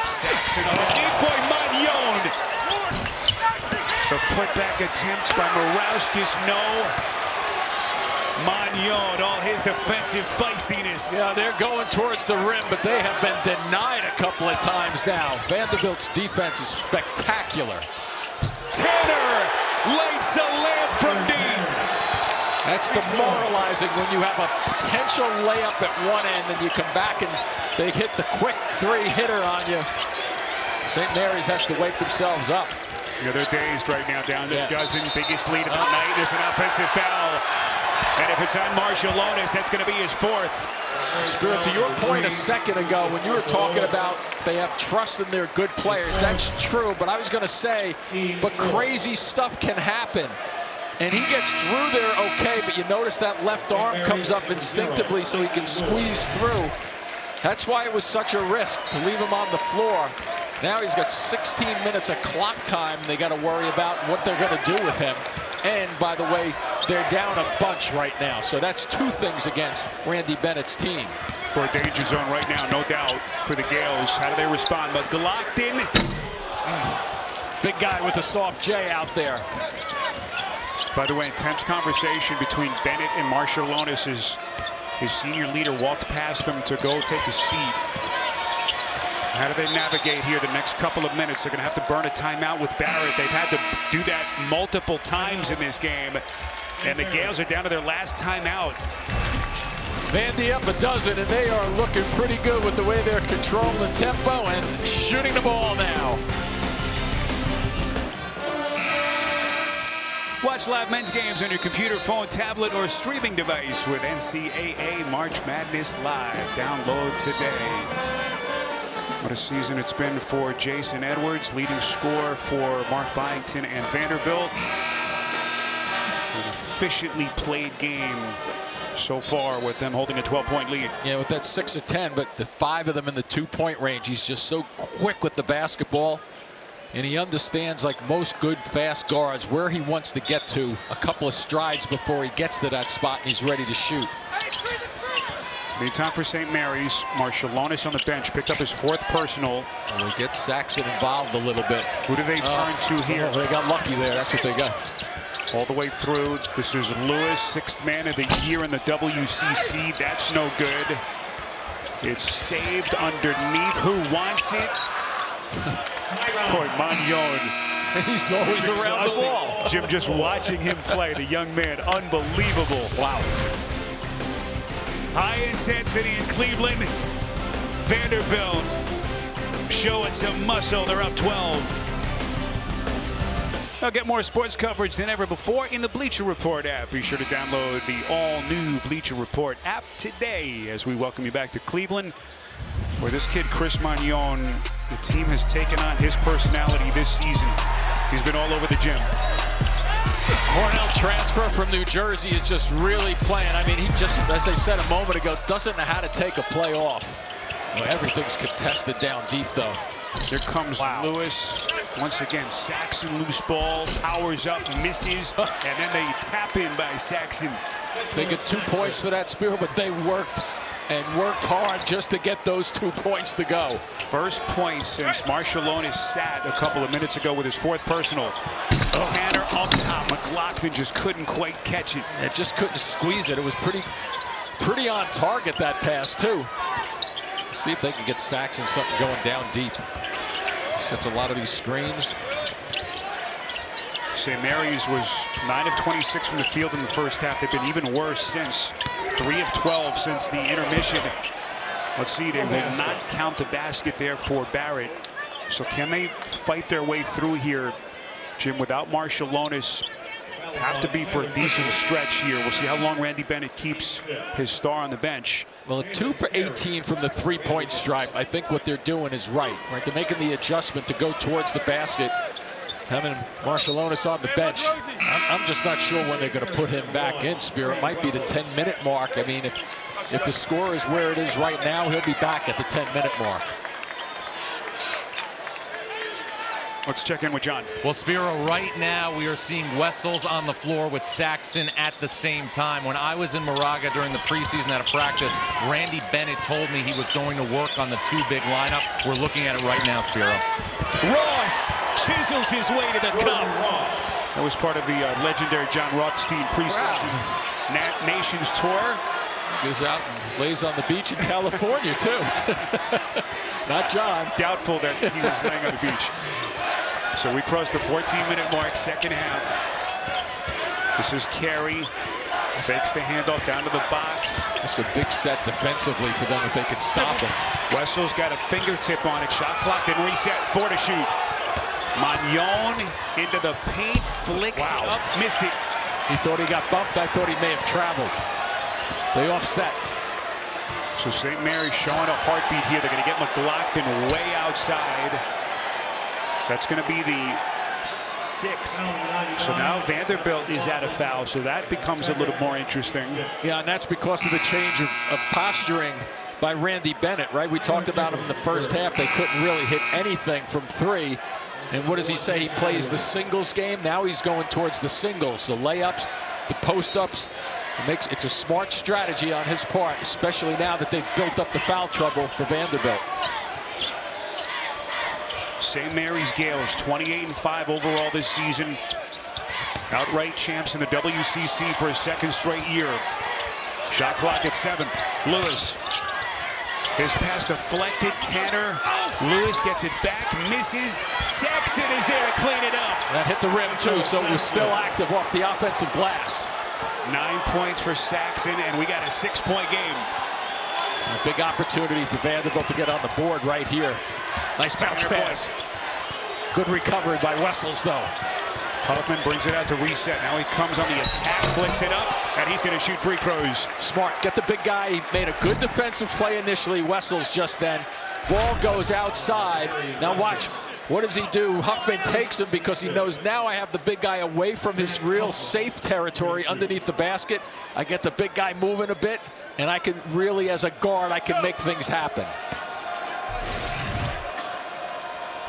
Saxon on the deep boy, Magnon. The putback attempts by Morauskas, no. Magnon, all his defensive feistiness. Yeah, they're going towards the rim, but they have been denied a couple of times now. Vanderbilt's defense is spectacular. Tanner lights the lamp from deep. That's demoralizing when you have a potential layup at one end and you come back and they hit the quick 3-hitter on you. St. Mary's has to wake themselves up. Yeah, they're dazed right now, down to a dozen. Biggest lead of the night is an offensive foul. And if it's on Marshallonis, that's going to be his 4th. Spirit, to your point a second ago, when you were talking about they have trust in their good players, that's true. But I was going to say, but crazy stuff can happen. And he gets through there okay, but you notice that left arm comes up instinctively so he can squeeze through. That's why it was such a risk to leave him on the floor. Now he's got 16 minutes of clock time. They got to worry about what they're going to do with him. And by the way, they're down a bunch right now. So that's 2 things against Randy Bennett's team. Score danger zone right now, no doubt, for the Gales. How do they respond? McLaughlin. Big guy with a soft J out there. By the way, intense conversation between Bennett and Marciulionis as his senior leader walked past them to go take a seat. How do they navigate here the next couple of minutes? They're going to have to burn a timeout with Barrett. They've had to do that multiple times in this game. And the Gales are down to their last timeout. Vandy up a dozen, and they are looking pretty good with the way they're controlling the tempo and shooting the ball now. Watch live men's games on your computer, phone, tablet, or streaming device with NCAA March Madness Live. Download today. What a season it's been for Jason Edwards, leading scorer for Mark Byington and Vanderbilt. An efficiently played game so far with them holding a 12-point lead. Yeah, with that 6 of 10, but the 5 of them in the 2-point range. He's just so quick with the basketball, and he understands, like most good fast guards, where he wants to get to a couple of strides before he gets to that spot and he's ready to shoot. Meantime for St. Mary's, Marciulionis on the bench picked up his 4th personal. And we get Saxon involved a little bit. Who do they turn to here? They got lucky there. That's what they got. All the way through. This is Lewis, 6th man of the year in the WCC. That's no good. It's saved underneath. Who wants it? Boy, Magnon. He's always around the ball. Jim, just watching him play, the young man, unbelievable. Wow. High intensity in Cleveland. Vanderbilt showing some muscle. They're up 12. Now get more sports coverage than ever before in the Bleacher Report app. Be sure to download the all-new Bleacher Report app today as we welcome you back to Cleveland, where this kid, Chris Magnon, the team has taken on his personality this season. He's been all over the gym. Cornell transfer from New Jersey is just really playing. I mean, he just, as I said a moment ago, doesn't know how to take a play off. Well, everything's contested down deep, though. Here comes Lewis. Once again, Saxon loose ball, powers up, misses, and then they tap in by Saxon. They get 2 points for that, Spiro, but they worked hard just to get those 2 points to go. First point since Marciulionis sat a couple of minutes ago with his 4th personal. Tanner up top. McLaughlin just couldn't quite catch it. It just couldn't squeeze it. It was pretty on target, that pass, too. Let's see if they can get Saxon something going down deep. Sets a lot of these screens. St. Mary's was 9 of 26 from the field in the first half. They've been even worse since. 3 of 12 since the intermission. Let's see, they will not count the basket there for Barrett. So can they fight their way through here, Jim, without Marciulionis? Have to be for a decent stretch here. We'll see how long Randy Bennett keeps his star on the bench. Well, 2 for 18 from the 3-point stripe. I think what they're doing is right. They're making the adjustment to go towards the basket. Having Marciulionis on the bench. I'm just not sure when they're going to put him back in, Spear. It might be the 10-minute mark. I mean, if the score is where it is right now, he'll be back at the 10-minute mark. Let's check in with John. Well, Spiro, right now we are seeing Wessels on the floor with Saxon at the same time. When I was in Moraga during the preseason at a practice, Randy Bennett told me he was going to work on the 2-big lineup. We're looking at it right now, Spiro. Ross chisels his way to the cup. That was part of the legendary John Rothstein preseason Nations tour. Goes out and lays on the beach in California, too. Not John. Doubtful that he was laying on the beach. So we crossed the 14-minute mark, second half. This is Carey. Fakes the handoff down to the box. It's a big set defensively for them if they can stop him. Wessel's got a fingertip on it. Shot clock then reset. 4 to shoot. Magnon into the paint. Flicks up. Missed it. He thought he got bumped. I thought he may have traveled. They offset. So St. Mary's showing a heartbeat here. They're going to get McLaughlin way outside. That's going to be the 6th. So now Vanderbilt is at a foul, so that becomes a little more interesting. Yeah, and that's because of the change of posturing by Randy Bennett, right? We talked about him in the first half. They couldn't really hit anything from 3. And what does he say? He plays the singles game. Now he's going towards the singles, the layups, the post-ups. It's a smart strategy on his part, especially now that they've built up the foul trouble for Vanderbilt. St. Mary's Gales 28-5 overall this season. Outright champs in the WCC for a second straight year. Shot clock at 7. Lewis. His pass deflected. Tanner. Lewis gets it back, misses. Saxon is there to clean it up. That hit the rim too, so it was still active off the offensive glass. 9 points for Saxon, and we got a 6-point game. A big opportunity for Vanderbilt to get on the board right here. Nice bounce pass. Good recovery by Wessels, though. Huffman brings it out to reset. Now he comes on the attack, flicks it up, and he's going to shoot free throws. Smart. Get the big guy. He made a good defensive play initially. Wessels just then. Ball goes outside. Now watch. What does he do? Huffman takes him because he knows now I have the big guy away from his real safe territory underneath the basket. I get the big guy moving a bit, and I can really, as a guard, I can make things happen.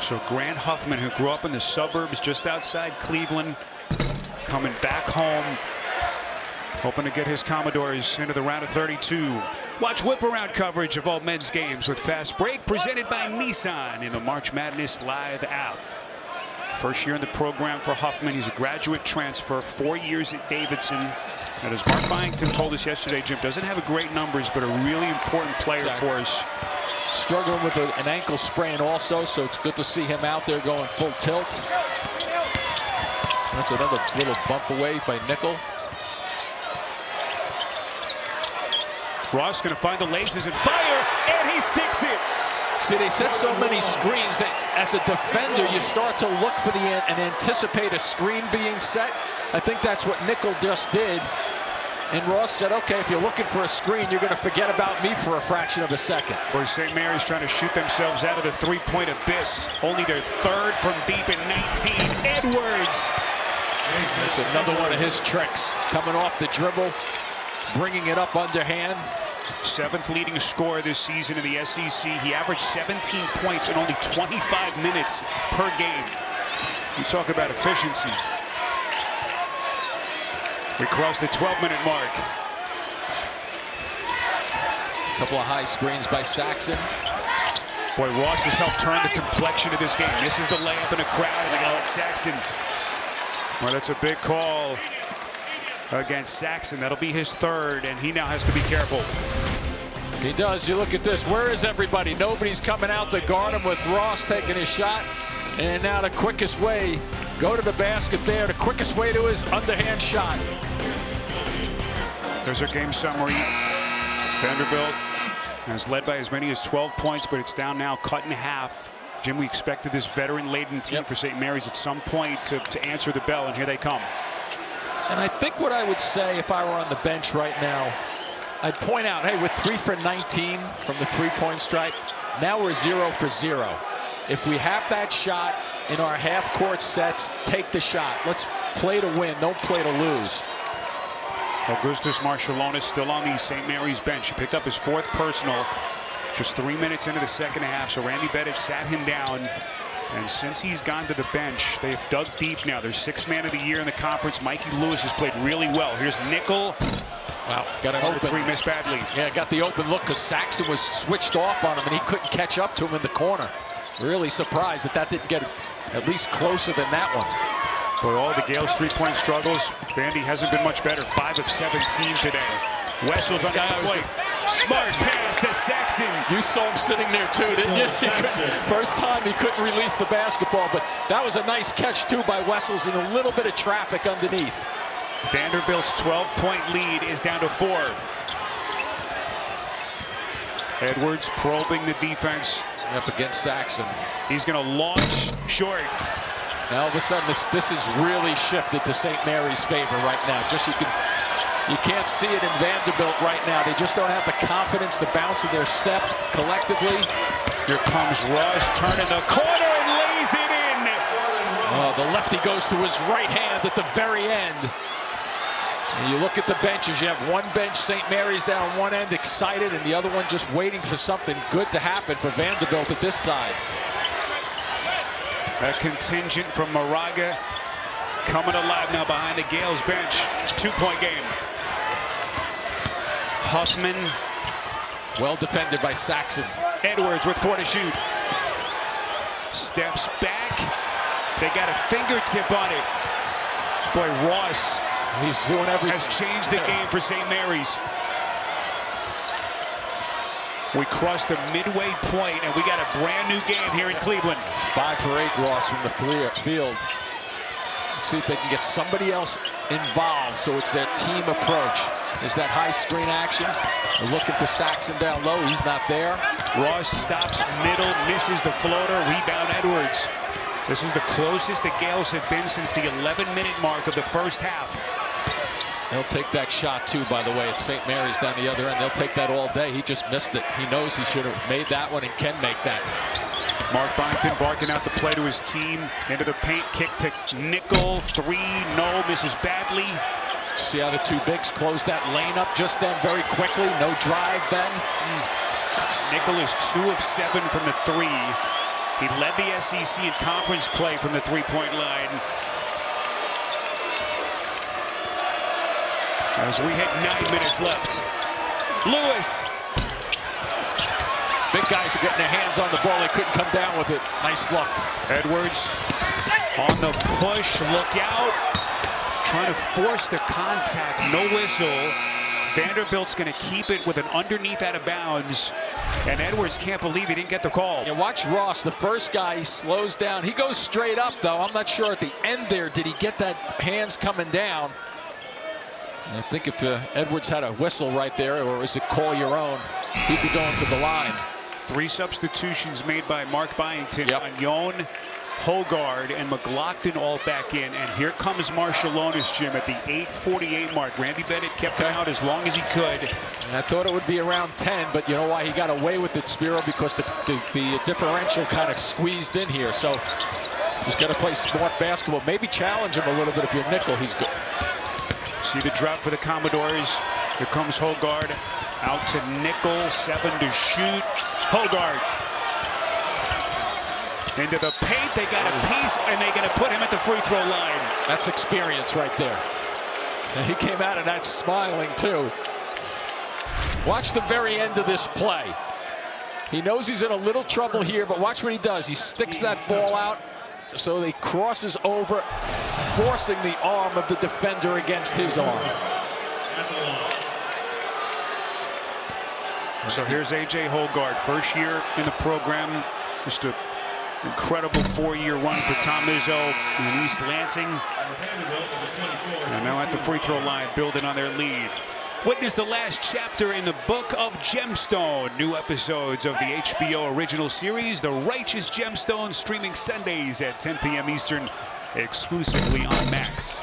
So Grant Huffman, who grew up in the suburbs just outside Cleveland, coming back home, hoping to get his Commodores into the round of 32. Watch whip-around coverage of all men's games with Fast Break, presented by Nissan in the March Madness Live app. First year in the program for Huffman. He's a graduate transfer, 4 years at Davidson. And as Mark Byington told us yesterday, Jim, doesn't have a great numbers, but a really important player for us. Struggling with an ankle sprain also, so it's good to see him out there going full tilt. That's another little bump away by Nickel. Ross going to find the laces and fire, and he sticks it. See, they set so many screens that as a defender, you start to look for and anticipate a screen being set. I think that's what Nickel just did. And Ross said, okay, if you're looking for a screen, you're going to forget about me for a fraction of a second. Where St. Mary's trying to shoot themselves out of the three-point abyss. Only their third from deep in 19. Edwards. That's another one of his tricks. Coming off the dribble, bringing it up underhand. 7th leading scorer this season in the SEC. He averaged 17 points in only 25 minutes per game. You talk about efficiency. We crossed the 12-minute mark. A couple of high screens by Saxon. Boy, Ross has helped turn the complexion of this game. This is the layup in a crowd, and they got Saxon. Well, that's a big call against Saxon. That'll be his third, and he now has to be careful. He does. You look at this. Where is everybody? Nobody's coming out to guard him with Ross taking his shot. And now the quickest way, go to the basket there. The quickest way to his underhand shot. There's our game summary. Vanderbilt has led by as many as 12 points, but it's down now, cut in half. Jim, we expected this veteran-laden team for St. Mary's at some point to answer the bell, and here they come. And I think what I would say if I were on the bench right now, I'd point out, hey, we're 3 for 19 from the three-point stripe. Now we're 0 for 0. If we have that shot in our half-court sets, take the shot. Let's play to win, don't play to lose. Augustus Marcialonis still on the St. Mary's bench. He picked up his 4th personal just 3 minutes into the second half, so Randy Bennett sat him down. And since he's gone to the bench, they've dug deep now. They're 6th man of the year in the conference. Mikey Lewis has played really well. Here's Nickel. Wow, got an open 3, missed badly. Yeah, got the open look because Saxon was switched off on him and he couldn't catch up to him in the corner. Really surprised that didn't get at least closer than that one. For all the Gales' three-point struggles, Vandy hasn't been much better. 5 of 17 today. Wessels on the point. Smart pass to Saxon. You saw him sitting there too, didn't you? First time he couldn't release the basketball, but that was a nice catch too by Wessels and a little bit of traffic underneath. Vanderbilt's 12-point lead is down to 4. Edwards probing the defense. Up against Saxon. He's going to launch short. Now all of a sudden this has really shifted to St. Mary's favor right now. You can't see it in Vanderbilt right now. They just don't have the confidence, the bounce of their step collectively. Here comes Ross turning the corner and lays it in. Oh, the lefty goes to his right hand at the very end. And you look at the benches. You have one bench, St. Mary's down one end, excited, and the other one just waiting for something good to happen for Vanderbilt at this side. A contingent from Moraga coming alive now behind the Gales bench. 2-point game. Huffman. Well defended by Saxon. Edwards with 4 to shoot. Steps back. They got a fingertip on it. Boy, Ross He's doing everything. has changed the game for St. Mary's. We crossed the midway point, and we got a brand new game here in Cleveland. 5 for 8, Ross, from the field. See if they can get somebody else involved, so it's their team approach. Is that high screen action? They're looking for Saxon down low. He's not there. Ross stops middle, misses the floater. Rebound Edwards. This is the closest the Gales have been since the 11-minute mark of the first half. They'll take that shot, too, by the way. It's St. Mary's down the other end. They'll take that all day. He just missed it. He knows he should have made that one and can make that. Mark Byington barking out the play to his team. Into the paint, kick to Nickel. 3, no, misses badly. See how the two bigs close that lane up just then very quickly. No drive then. Nickel is 2 of 7 from the 3. He led the SEC in conference play from the three-point line. As we hit 9 minutes left. Lewis. Big guys are getting their hands on the ball. They couldn't come down with it. Nice look. Edwards on the push. Look out. Trying to force the contact. No whistle. Vanderbilt's going to keep it with an underneath out of bounds. And Edwards can't believe he didn't get the call. Yeah, watch Ross, the first guy, he slows down. He goes straight up, though. I'm not sure at the end there, did he get that hands coming down? I think if Edwards had a whistle right there, or is it call your own, he'd be going to the line. 3 substitutions made by Mark Byington. Yep. Agnon, Hogard, and McLaughlin all back in. And here comes Marshallonis, Jim, at the 8:48 mark. Randy Bennett kept him out as long as he could. And I thought it would be around 10, but you know why he got away with it, Spiro? Because the differential kind of squeezed in here. So he's got to play smart basketball. Maybe challenge him a little bit if you're Nickel. He's good. See the drop for the Commodores. Here comes Hogard. Out to Nickel, 7 to shoot. Hogard. Into the paint, they got a piece, and they're going to put him at the free throw line. That's experience right there. And he came out of that smiling, too. Watch the very end of this play. He knows he's in a little trouble here, but watch what he does. He sticks that ball out, so he crosses over, forcing the arm of the defender against his arm. So here's A.J. Hogard, first year in the program. Just an incredible 4-year run for Tom Izzo in East Lansing. And now at the free throw line, building on their lead. Witness the last chapter in the book of Gemstone. New episodes of the HBO original series, The Righteous Gemstone, streaming Sundays at 10 p.m. Eastern, exclusively on Max.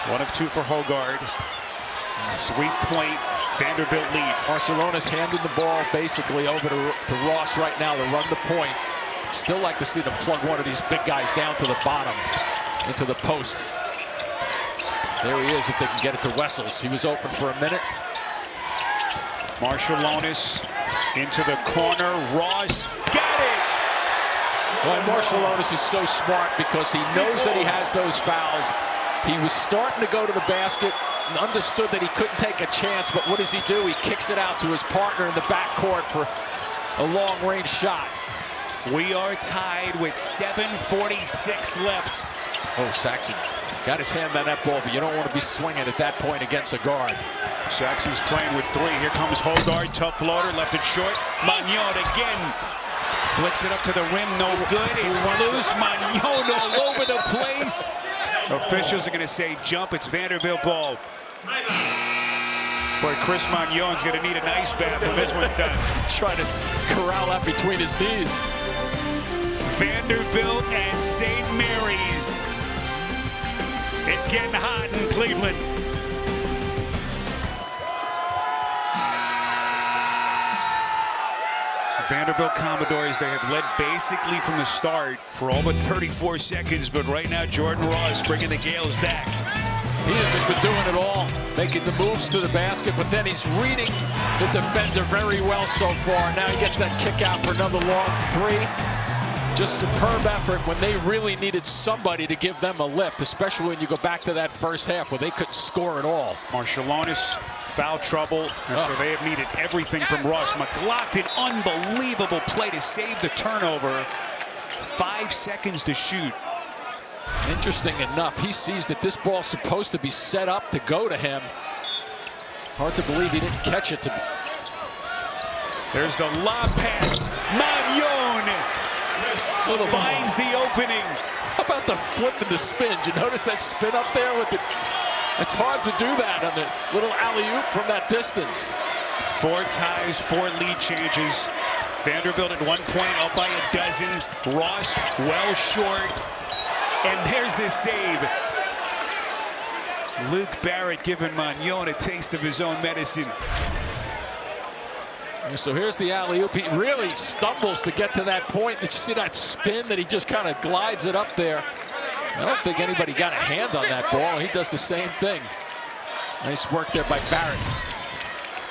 1 of 2 for Hogard. 3-point Vanderbilt lead. Marshallonis handed the ball basically over to Ross right now to run the point. Still like to see them plug one of these big guys down to the bottom, into the post. There he is if they can get it to Wessels. He was open for a minute. Marshallonis into the corner. Ross got it! Well, Marshallonis is so smart because he knows that he has those fouls. He was starting to go to the basket and understood that he couldn't take a chance, but what does he do? He kicks it out to his partner in the backcourt for a long-range shot. We are tied with 7:46 left. Oh, Saxon got his hand on that ball, but you don't want to be swinging at that point against a guard. Saxon's playing with 3. Here comes Hogard, tough floater, left it short. Magnon again. Flicks it up to the rim, no good. It's loose. Magnon all over the place. Officials are going to say jump. It's Vanderbilt ball. Boy, Chris Magnon's going to need an ice bath when this one's done. Trying to corral that between his knees. Vanderbilt and St. Mary's. It's getting hot in Cleveland. Vanderbilt Commodores, they have led basically from the start for all but 34 seconds, but right now Jordan Ross bringing the Gales back. He has just been doing it all, making the moves to the basket, but then he's reading the defender very well so far. Now he gets that kick out for another long 3. Just superb effort when they really needed somebody to give them a lift, especially when you go back to that first half where they couldn't score at all. Marciulionis, foul trouble. That's where they have needed everything from Ross. McLaughlin, unbelievable play to save the turnover. 5 seconds to shoot. Interesting enough, he sees that this ball's supposed to be set up to go to him. Hard to believe he didn't catch it. There's the lob pass. Magnon finds the opening. How about the flip and the spin? Did you notice that spin up there with it? It's hard to do that on the little alley-oop from that distance. 4 ties, 4 lead changes. Vanderbilt at 1 point, up by a dozen. Ross well short. And there's this save. Luke Barrett giving Magnon a taste of his own medicine. So here's the alley-oop. He really stumbles to get to that point. Did you see that spin that he just kind of glides it up there? I don't think anybody got a hand on that ball. He does the same thing. Nice work there by Barrett.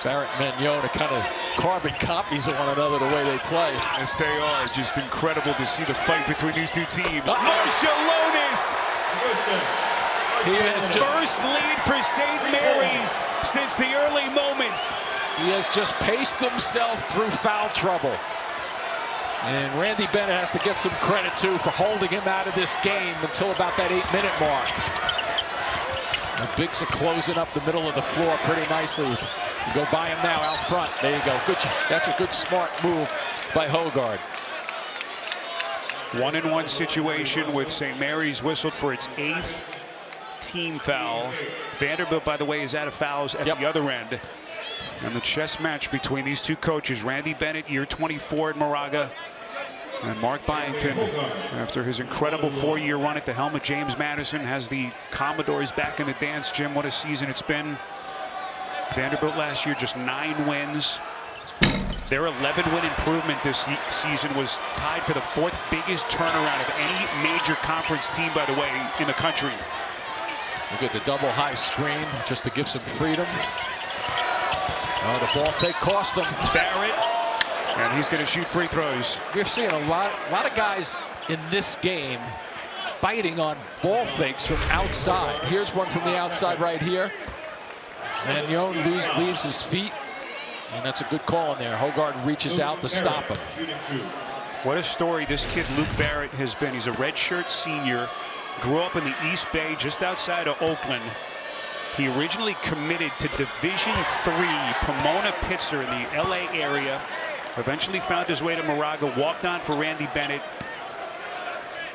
Barrett and Magnon are kind of carbon copies of one another the way they play. Yes, they are. Just incredible to see the fight between these two teams. Marciulionis! He has just First lead for St. Mary's since the early moments. He has just paced himself through foul trouble. And Randy Bennett has to get some credit, too, for holding him out of this game until about that 8-minute mark. The Bigs are closing up the middle of the floor pretty nicely. You go by him now out front. There you go. Good. That's a good, smart move by Hogard. 1-and-1 situation with St. Mary's whistled for its 8th team foul. Vanderbilt, by the way, is out of fouls at the other end. And the chess match between these two coaches, Randy Bennett, year 24 at Moraga, and Mark Byington, after his incredible 4-year run at the helm of James Madison, has the Commodores back in the dance. Jim, what a season it's been. Vanderbilt last year, just 9 wins. Their 11-win improvement this season was tied for the 4th biggest turnaround of any major conference team, by the way, in the country. Look at the double high screen just to give some freedom. The ball fake cost them. Barrett, and he's going to shoot free throws. We're seeing a lot of guys in this game biting on ball fakes from outside. Here's one from the outside right here. Magnon leaves his feet, and that's a good call in there. Hogard reaches out to stop him. What a story this kid Luke Barrett has been. He's a redshirt senior, grew up in the East Bay, just outside of Oakland. He originally committed to Division III Pomona-Pitzer in the LA area. Eventually found his way to Moraga, walked on for Randy Bennett.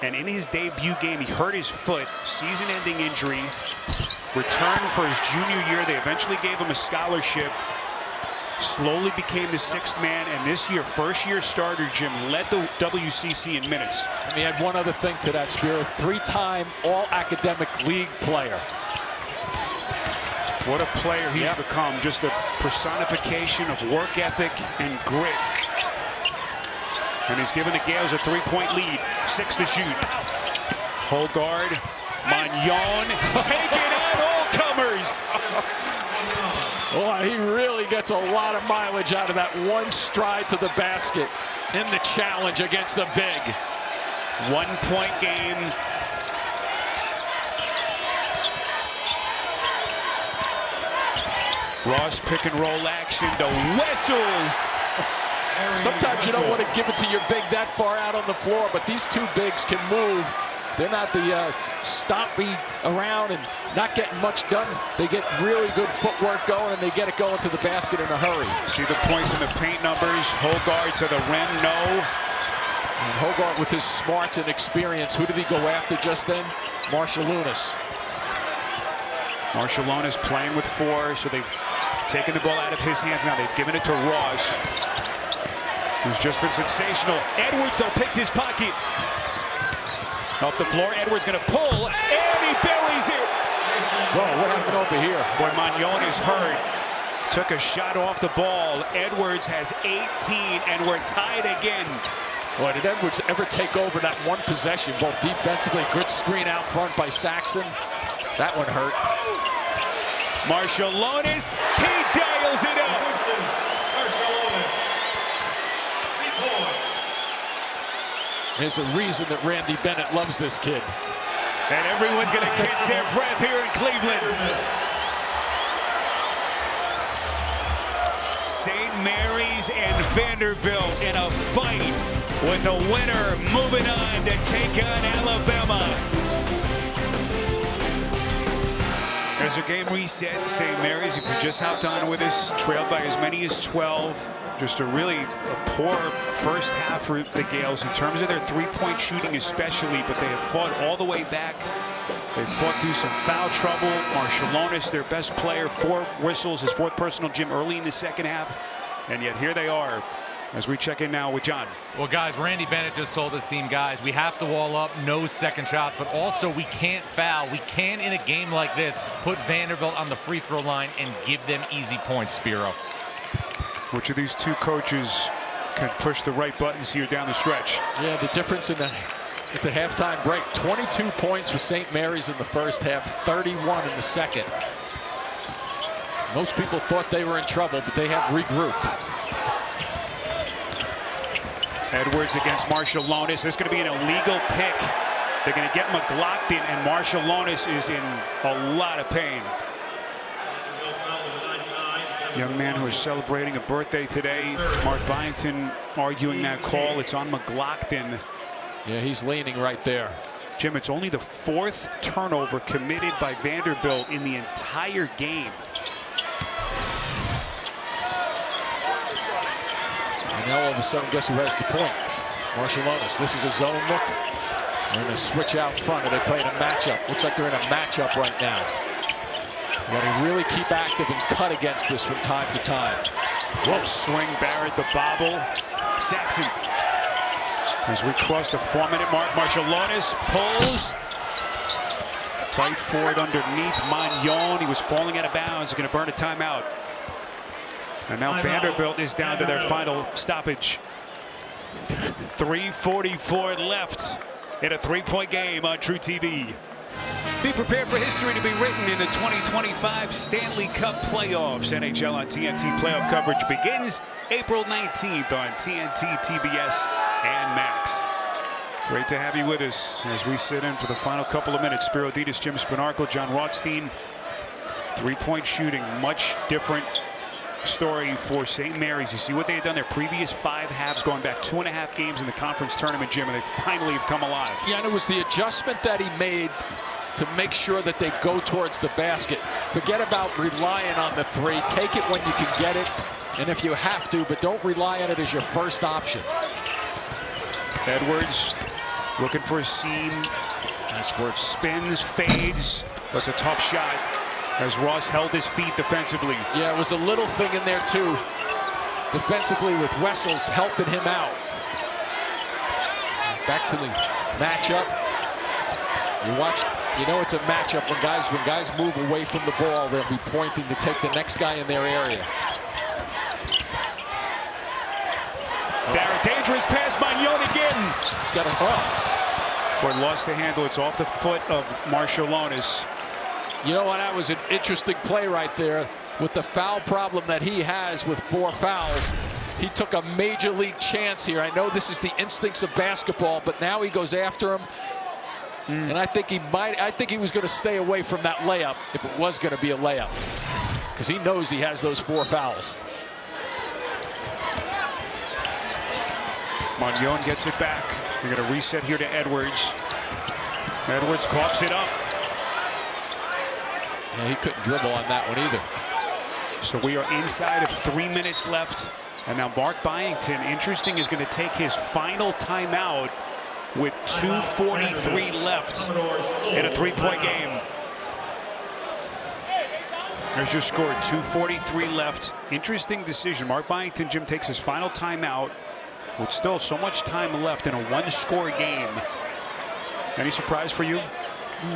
And in his debut game, he hurt his foot, season-ending injury. Returned for his junior year. They eventually gave him a scholarship. Slowly became the 6th man, and this year, first-year starter, Jim, led the WCC in minutes. Let me add one other thing to that, Spiro. 3-time All-Academic League player. What a player he's become. Just a personification of work ethic and grit. And he's given the Gales a 3-point lead. 6 to shoot. Hogard, Magnon, taking out all comers. Oh, he really gets a lot of mileage out of that one stride to the basket in the challenge against the big. 1-point game. Ross pick and roll action to Wessels. Sometimes you don't want to give it to your big that far out on the floor, but these two bigs can move. They're not the stompy around and not getting much done. They get really good footwork going, and they get it going to the basket in a hurry. See the points in the paint numbers. Hogard to the rim, no. And Hogard with his smarts and experience. Who did he go after just then? Marciulionis. Marciulionis playing with 4, so they've taken the ball out of his hands now. They've given it to Ross, who's just been sensational. Edwards, though, picked his pocket. Off the floor, Edwards going to pull, and he buries it. Whoa, what happened over here? Boy, Magnon is hurt. Took a shot off the ball. Edwards has 18, and we're tied again. Boy, did Edwards ever take over that one possession, both defensively, good screen out front by Saxon. That one hurt. Marciulionis, he dials it up. There's a reason that Randy Bennett loves this kid. And everyone's going to catch their breath here in Cleveland. St. Mary's and Vanderbilt in a fight, with the winner moving on to take on Alabama. There's a game reset. St. Mary's, if you just hopped on with us, trailed by as many as 12. Just a really poor first half for the Gales in terms of their three-point shooting especially, but they have fought all the way back. They fought through some foul trouble. Marshallonis, their best player, 4 whistles, his 4th personal, Jim, early in the second half. And yet here they are as we check in now with John. Well, guys, Randy Bennett just told his team, guys, we have to wall up, no second shots, but also we can't foul. We can, in a game like this, put Vanderbilt on the free throw line and give them easy points, Spiro. Which of these two coaches can push the right buttons here down the stretch? Yeah, the difference at the halftime break, 22 points for St. Mary's in the first half, 31 in the second. Most people thought they were in trouble, but they have regrouped. Edwards against Marshallonis. This is going to be an illegal pick. They're going to get McLaughlin, and Marshallonis is in a lot of pain. Young man who is celebrating a birthday today. Mark Byington arguing that call. It's on McLaughlin. Yeah, he's leaning right there. Jim, it's only the 4th turnover committed by Vanderbilt in the entire game. And now all of a sudden, guess who has the point? Marshallonis. This is a zone look. They're going to switch out front, and they play in a matchup. Looks like they're in a matchup right now. You got to really keep active and cut against this from time to time. Whoa, swing Barrett, the bobble. Saxon. As we cross the 4-minute mark, Marshallonis pulls. Fight for it underneath Magnon. He was falling out of bounds. He's going to burn a timeout. And now Vanderbilt is down to their final stoppage. 3:44 left in a 3-point game on True TV. Be prepared for history to be written in the 2025 Stanley Cup playoffs. NHL on TNT playoff coverage begins April 19th on TNT, TBS, and Max. Great to have you with us as we sit in for the final couple of minutes. Spiro Dedes, Jim Spinarco, John Rothstein. 3-point shooting, much different story for St. Mary's. You see what they had done their previous 5 halves, going back 2.5 games in the conference tournament, Jim, and they finally have come alive. Yeah, and it was the adjustment that he made to make sure that they go towards the basket. Forget about relying on the 3. Take it when you can get it, and if you have to, but don't rely on it as your first option. Edwards looking for a seam. Nice work. Spins, fades. That's a tough shot as Ross held his feet defensively. Yeah, it was a little thing in there, too. Defensively with Wessels helping him out. Back to the matchup. You watch, you know it's a matchup when guys move away from the ball, they'll be pointing to take the next guy in their area. Barrett, dangerous pass by Magnon again. He's got a Boy, lost the handle. It's off the foot of Marshallonis. You know what? That was an interesting play right there. With the foul problem that he has with 4 fouls, he took a major league chance here. I know this is the instincts of basketball, but now he goes after him. And I think he was going to stay away from that layup if it was going to be a layup, because he knows he has those 4 fouls. Magnon gets it back. They're going to reset here to Edwards. Edwards coughs it up. Yeah, he couldn't dribble on that one either. So we are inside of 3 minutes left. And now Mark Byington, interesting, is going to take his final timeout with 2:43 left in a 3-point game. There's your score, 2:43 left. Interesting decision. Mark Byington, Jim, takes his final timeout with still so much time left in a 1-score game. Any surprise for you?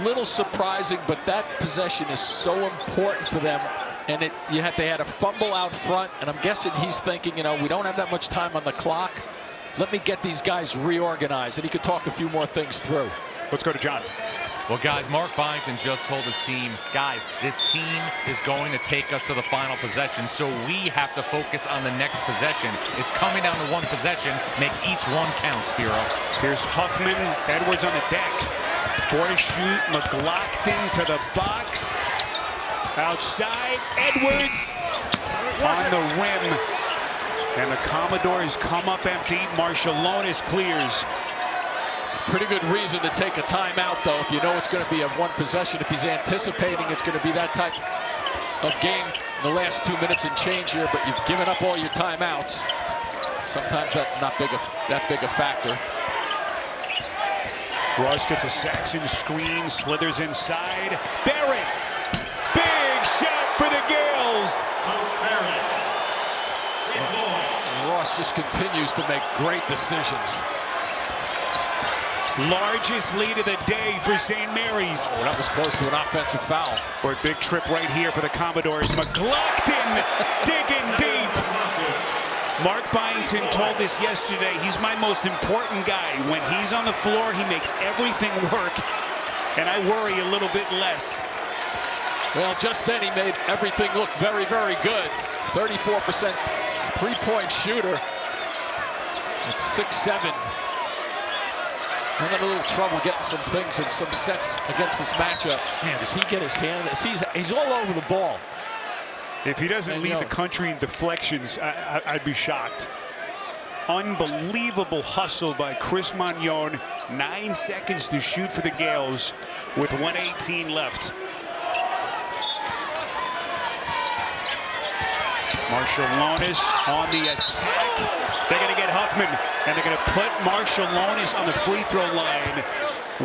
Little surprising, but that possession is so important for them. And they had a fumble out front, and I'm guessing he's thinking, you know, we don't have that much time on the clock. Let me get these guys reorganized, and he could talk a few more things through. Let's go to John. Well, guys, Mark Byington just told his team, guys, this team is going to take us to the final possession, so we have to focus on the next possession. It's coming down to one possession. Make each one count, Spiro. Here's Huffman, Edwards on the deck. 4 to shoot, McLaughlin to the box. Outside, Edwards on the rim. And the Commodores come up empty. Marshallonis clears. Pretty good reason to take a timeout, though, if you know it's going to be a one possession. If he's anticipating it's going to be that type of game in the last 2 minutes and change here, but you've given up all your timeouts. Sometimes that's not that big a factor. Ross gets a Saxon screen, slithers inside. Barrett, big shot for the Gales. Ross just continues to make great decisions. Largest lead of the day for St. Mary's. Oh, that was close to an offensive foul. Or a big trip right here for the Commodores. McLaughlin digging deep. Mark Byington told us yesterday he's my most important guy. When he's on the floor, he makes everything work. And I worry a little bit less. Well, just then he made everything look very, very good. 34% three-point shooter. At 6'7". I'm having a little trouble getting some things and some sets against this matchup. Man, does he get his hand? He's all over the ball. If he doesn't lead the country in deflections, I'd be shocked. Unbelievable hustle by Chris Magnon. 9 seconds to shoot for the Gales with 1:18 left. Marshallonis on the attack. They're going to get Huffman, and they're going to put Marshallonis on the free throw line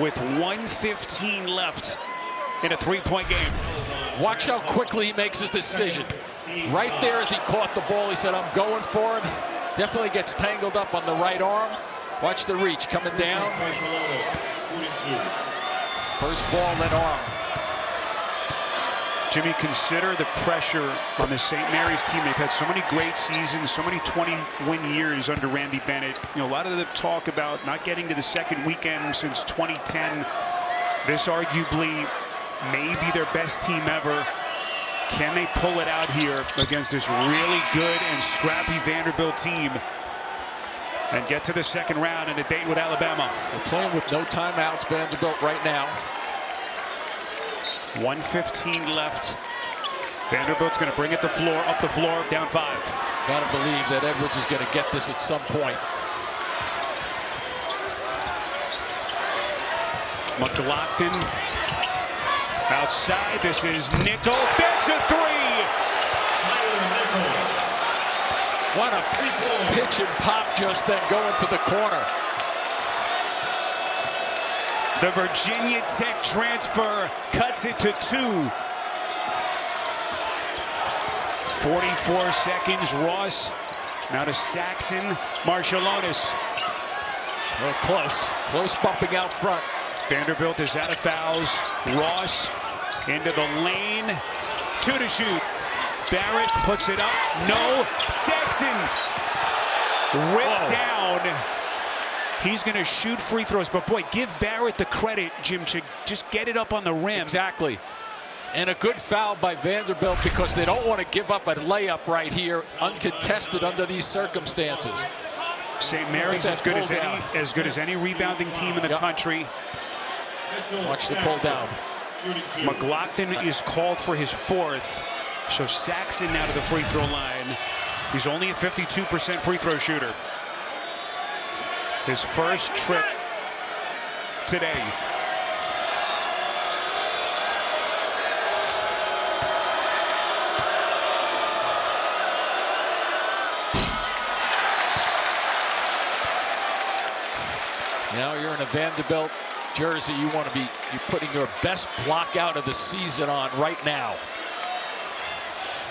with 1:15 left in a 3-point game. Watch how quickly he makes his decision. Right there as he caught the ball, he said, I'm going for it. Definitely gets tangled up on the right arm. Watch the reach coming down. First ball, then arm. Jimmy, consider the pressure on the St. Mary's team. They've had so many great seasons, so many 20-win years under Randy Bennett. You know, a lot of the talk about not getting to the second weekend since 2010. This arguably may be their best team ever. Can they pull it out here against this really good and scrappy Vanderbilt team and get to the second round and a date with Alabama? They're playing with no timeouts, Vanderbilt, right now. 1:15 left. Vanderbilt's going to bring it up the floor, down 5. Gotta believe that Edwards is going to get this at some point. McLaughlin outside. This is Nickel. That's a 3. What a pitch and pop just then going to the corner. The Virginia Tech transfer cuts it to 2. 44 seconds. Ross now to Saxon. Marshallonis. Well, close bumping out front. Vanderbilt is out of fouls. Ross into the lane. 2 to shoot. Barrett puts it up. No. Saxon ripped down. He's going to shoot free throws, but boy, give Barrett the credit, Jim, to just get it up on the rim. Exactly. And a good foul by Vanderbilt because they don't want to give up a layup right here, uncontested under these circumstances. St. Mary's as good as any rebounding team in the country. Watch the pull down. McLaughlin is called for his 4th, so Saxon now to the free throw line. He's only a 52% free throw shooter. His first trip today. Now you're in a Vanderbilt jersey. You're putting your best block out of the season on right now.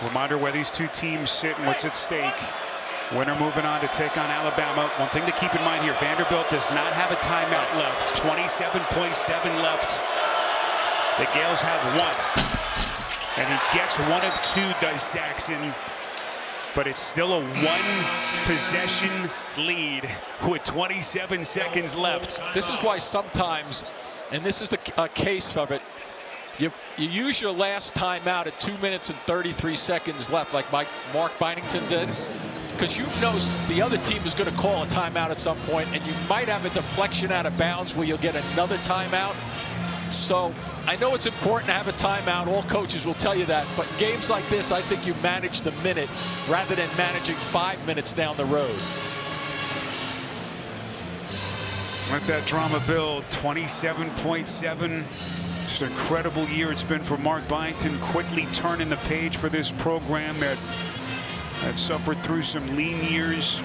Reminder where these two teams sit and what's at stake. Winner moving on to take on Alabama. One thing to keep in mind here, Vanderbilt does not have a timeout left. 27.7 left. The Gales have 1. And he gets 1 of 2, does Saxon. But it's still a 1-possession lead with 27 seconds left. This is why sometimes and this is the case of it. You use your last timeout at 2 minutes and 33 seconds left, like Mark Bynington did, because you know the other team is going to call a timeout at some point, and you might have a deflection out of bounds where you'll get another timeout. So I know it's important to have a timeout. All coaches will tell you that. But in games like this, I think you manage the minute rather than managing 5 minutes down the road. Let that drama build. 27.7. Just an incredible year it's been for Mark Byington, quickly turning the page for this program that suffered through some lean years.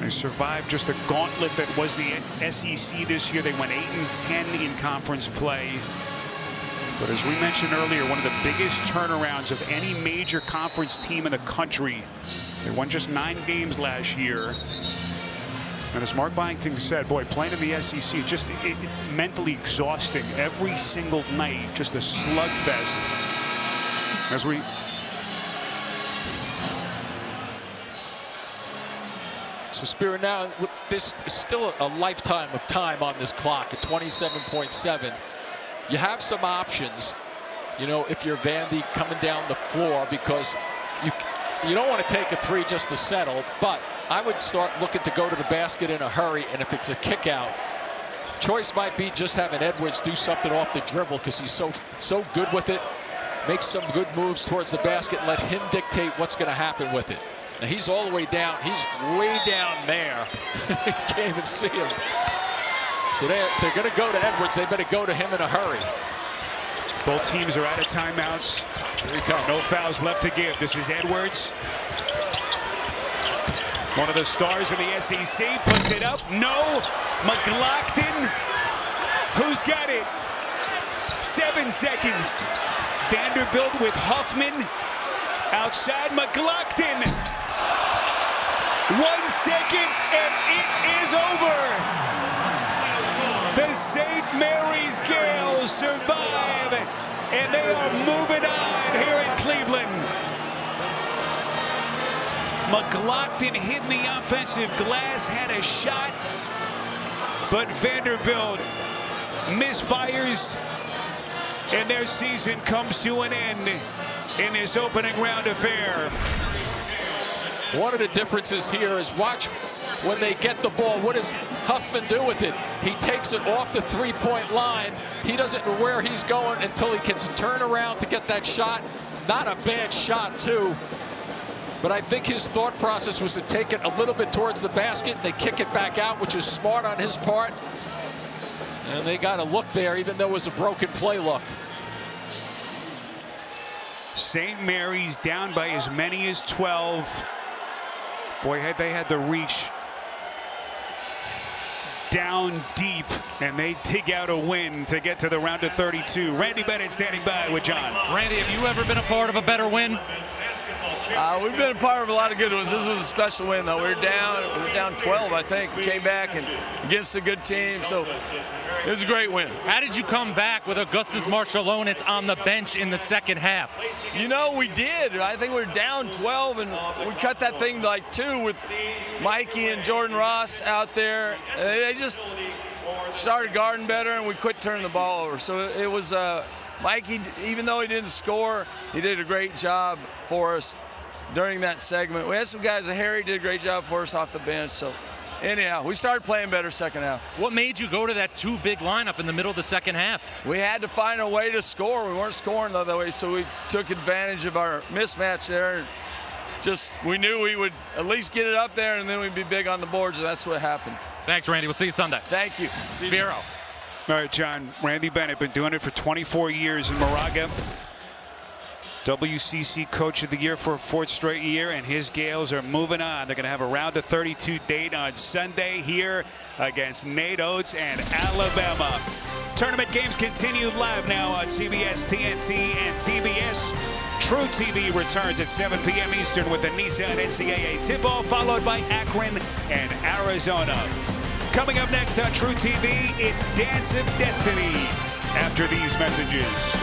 They survived just the gauntlet that was the SEC this year. They went 8-10 in conference play. But as we mentioned earlier, one of the biggest turnarounds of any major conference team in the country. They won just 9 games last year. And as Mark Byington said, boy, playing in the SEC, just mentally exhausting every single night, just a slugfest. As we So Spiro, now this is still a lifetime of time on this clock at 27.7. You have some options, you know, if you're Vandy coming down the floor, because you don't want to take a 3 just to settle, but I would start looking to go to the basket in a hurry, and if it's a kick out, choice might be just having Edwards do something off the dribble, because he's so good with it, make some good moves towards the basket, and let him dictate what's going to happen with it. Now he's all the way down. He's way down there. You can't even see him. So they're going to go to Edwards. They better go to him in a hurry. Both teams are out of timeouts. Here he comes. No fouls left to give. This is Edwards. One of the stars of the SEC puts it up. No. McLaughlin. Who's got it? 7 seconds. Vanderbilt with Huffman. Outside McLaughlin. 1 second and it is over. The St. Mary's Gales survive and they are moving on here in Cleveland. McLaughlin hitting the offensive glass, had a shot, but Vanderbilt misfires and their season comes to an end in this opening round affair. One of the differences here is watch when they get the ball. What does Huffman do with it? He takes it off the 3-point line. He doesn't know where he's going until he can turn around to get that shot. Not a bad shot, too. But I think his thought process was to take it a little bit towards the basket. They kick it back out, which is smart on his part. And they got a look there, even though it was a broken play look. St. Mary's down by as many as 12. Boy, had they had the reach down deep, and they dig out a win to get to the round of 32. Randy Bennett standing by with John. Randy, have you ever been a part of a better win? We've been a part of a lot of good ones. This was a special win, though. We were down 12, I think. We came back and against a good team, so it was a great win. How did you come back with Augustus Marciulionis on the bench in the second half? You know, we did. I think we were down 12, and we cut that thing like 2 with Mikey and Jordan Ross out there. They just started guarding better, and we quit turning the ball over. So it was Mikey, even though he didn't score, he did a great job for us during that segment. We had some guys, Harry did a great job for us off the bench. So anyhow, we started playing better second half. What made you go to that 2-big lineup in the middle of the second half? We had to find a way to score. We weren't scoring the other way, so we took advantage of our mismatch there. Just, we knew we would at least get it up there, and then we'd be big on the boards, and that's what happened. Thanks, Randy. We'll see you Sunday. Thank you. Spiro. All right, John. Randy Bennett, been doing it for 24 years in Moraga. WCC Coach of the Year for a 4th straight year, and his Gales are moving on. They're going to have a round of 32 date on Sunday here against Nate Oates and Alabama. Tournament games continue live now on CBS, TNT, and TBS. True TV returns at 7 p.m. Eastern with the Nissan NCAA tip-off, followed by Akron and Arizona. Coming up next on True TV, it's Dance of Destiny after these messages.